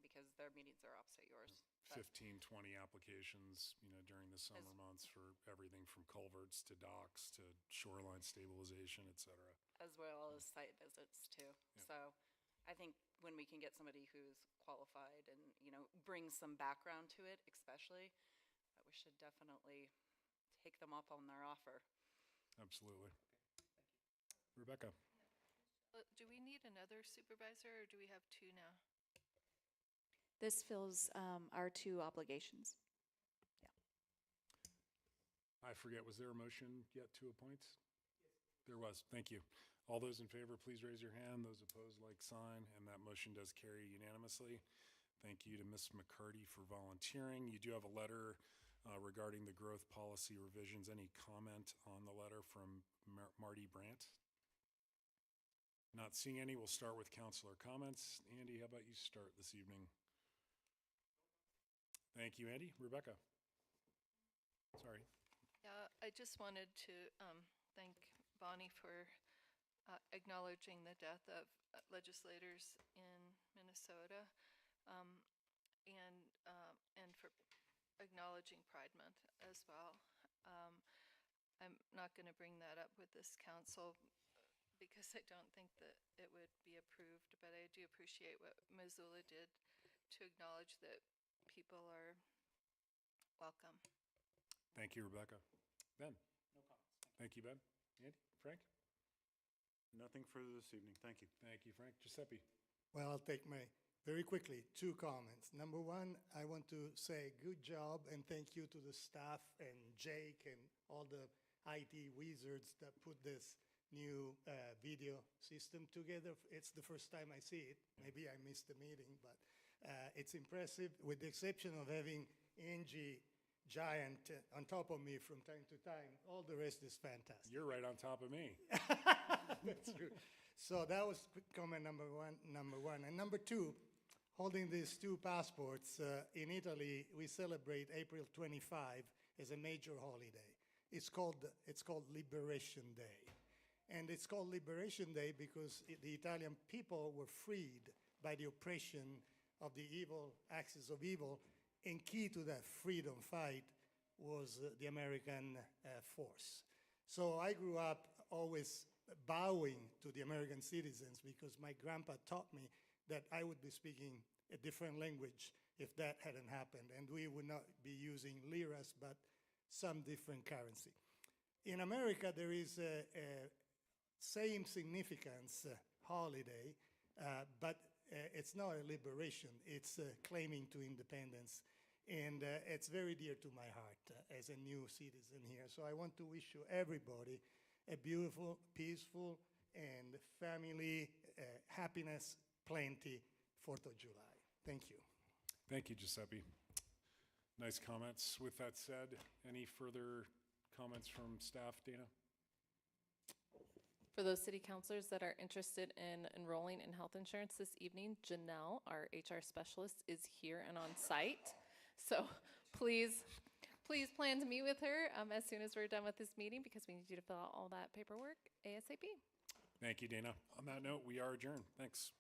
because their meetings are opposite yours. 15, 20 applications, during the summer months for everything from culverts to docks to shoreline stabilization, et cetera. As well as site visits too. Yeah. So I think when we can get somebody who's qualified and, brings some background to it, especially, that we should definitely take them up on their offer. Absolutely. Rebecca. Do we need another supervisor, or do we have two now? This fills our two obligations. Yeah. I forget, was there a motion yet to appoint? Yes. There was, thank you. All those in favor, please raise your hand. Those opposed, like sign, and that motion does carry unanimously. Thank you to Ms. McCarty for volunteering. You do have a letter regarding the growth policy revisions. Any comment on the letter from Marty Brandt? Not seeing any, we'll start with councilor comments. Andy, how about you start this evening? Thank you, Andy. Rebecca. Sorry. Yeah, I just wanted to thank Bonnie for acknowledging the death of legislators in Minnesota, and for acknowledging Pride Month as well. I'm not going to bring that up with this council because I don't think that it would be approved, but I do appreciate what Missoula did to acknowledge that people are welcome. Thank you, Rebecca. Ben? No comments. Thank you, Ben. Andy? Frank? Nothing further this evening. Thank you. Thank you, Frank. Giuseppe? Well, I'll take very quickly, 2 comments. Number one, I want to say good job and thank you to the staff and Jake and all the IT wizards that put this new video system together. It's the first time I see it. Maybe I missed the meeting, but it's impressive, with the exception of having Angie Giant on top of me from time to time. All the rest is fantastic. You're right on top of me. That's true. So that was comment number one. And number 2, holding these 2 passports, in Italy, we celebrate April 25 as a major holiday. It's called Liberation Day. And it's called Liberation Day because the Italian people were freed by the oppression of the evil axis of evil, and key to that freedom fight was the American force. So I grew up always bowing to the American citizens because my grandpa taught me that I would be speaking a different language if that hadn't happened, and we would not be using liras, but some different currency. In America, there is a same significance holiday, but it's not a liberation. It's claiming to independence, and it's very dear to my heart as a new citizen here. So I want to wish you everybody a beautiful, peaceful, and family happiness plenty 4th of July. Thank you. Thank you, Giuseppe. Nice comments. With that said, any further comments from staff, Dana? For those city councilors that are interested in enrolling in health insurance this evening, Janelle, our HR specialist, is here and on site. So please plan to meet with her as soon as we're done with this meeting, because we need you to fill out all that paperwork ASAP. Thank you, Dana. On that note, we are adjourned. Thanks.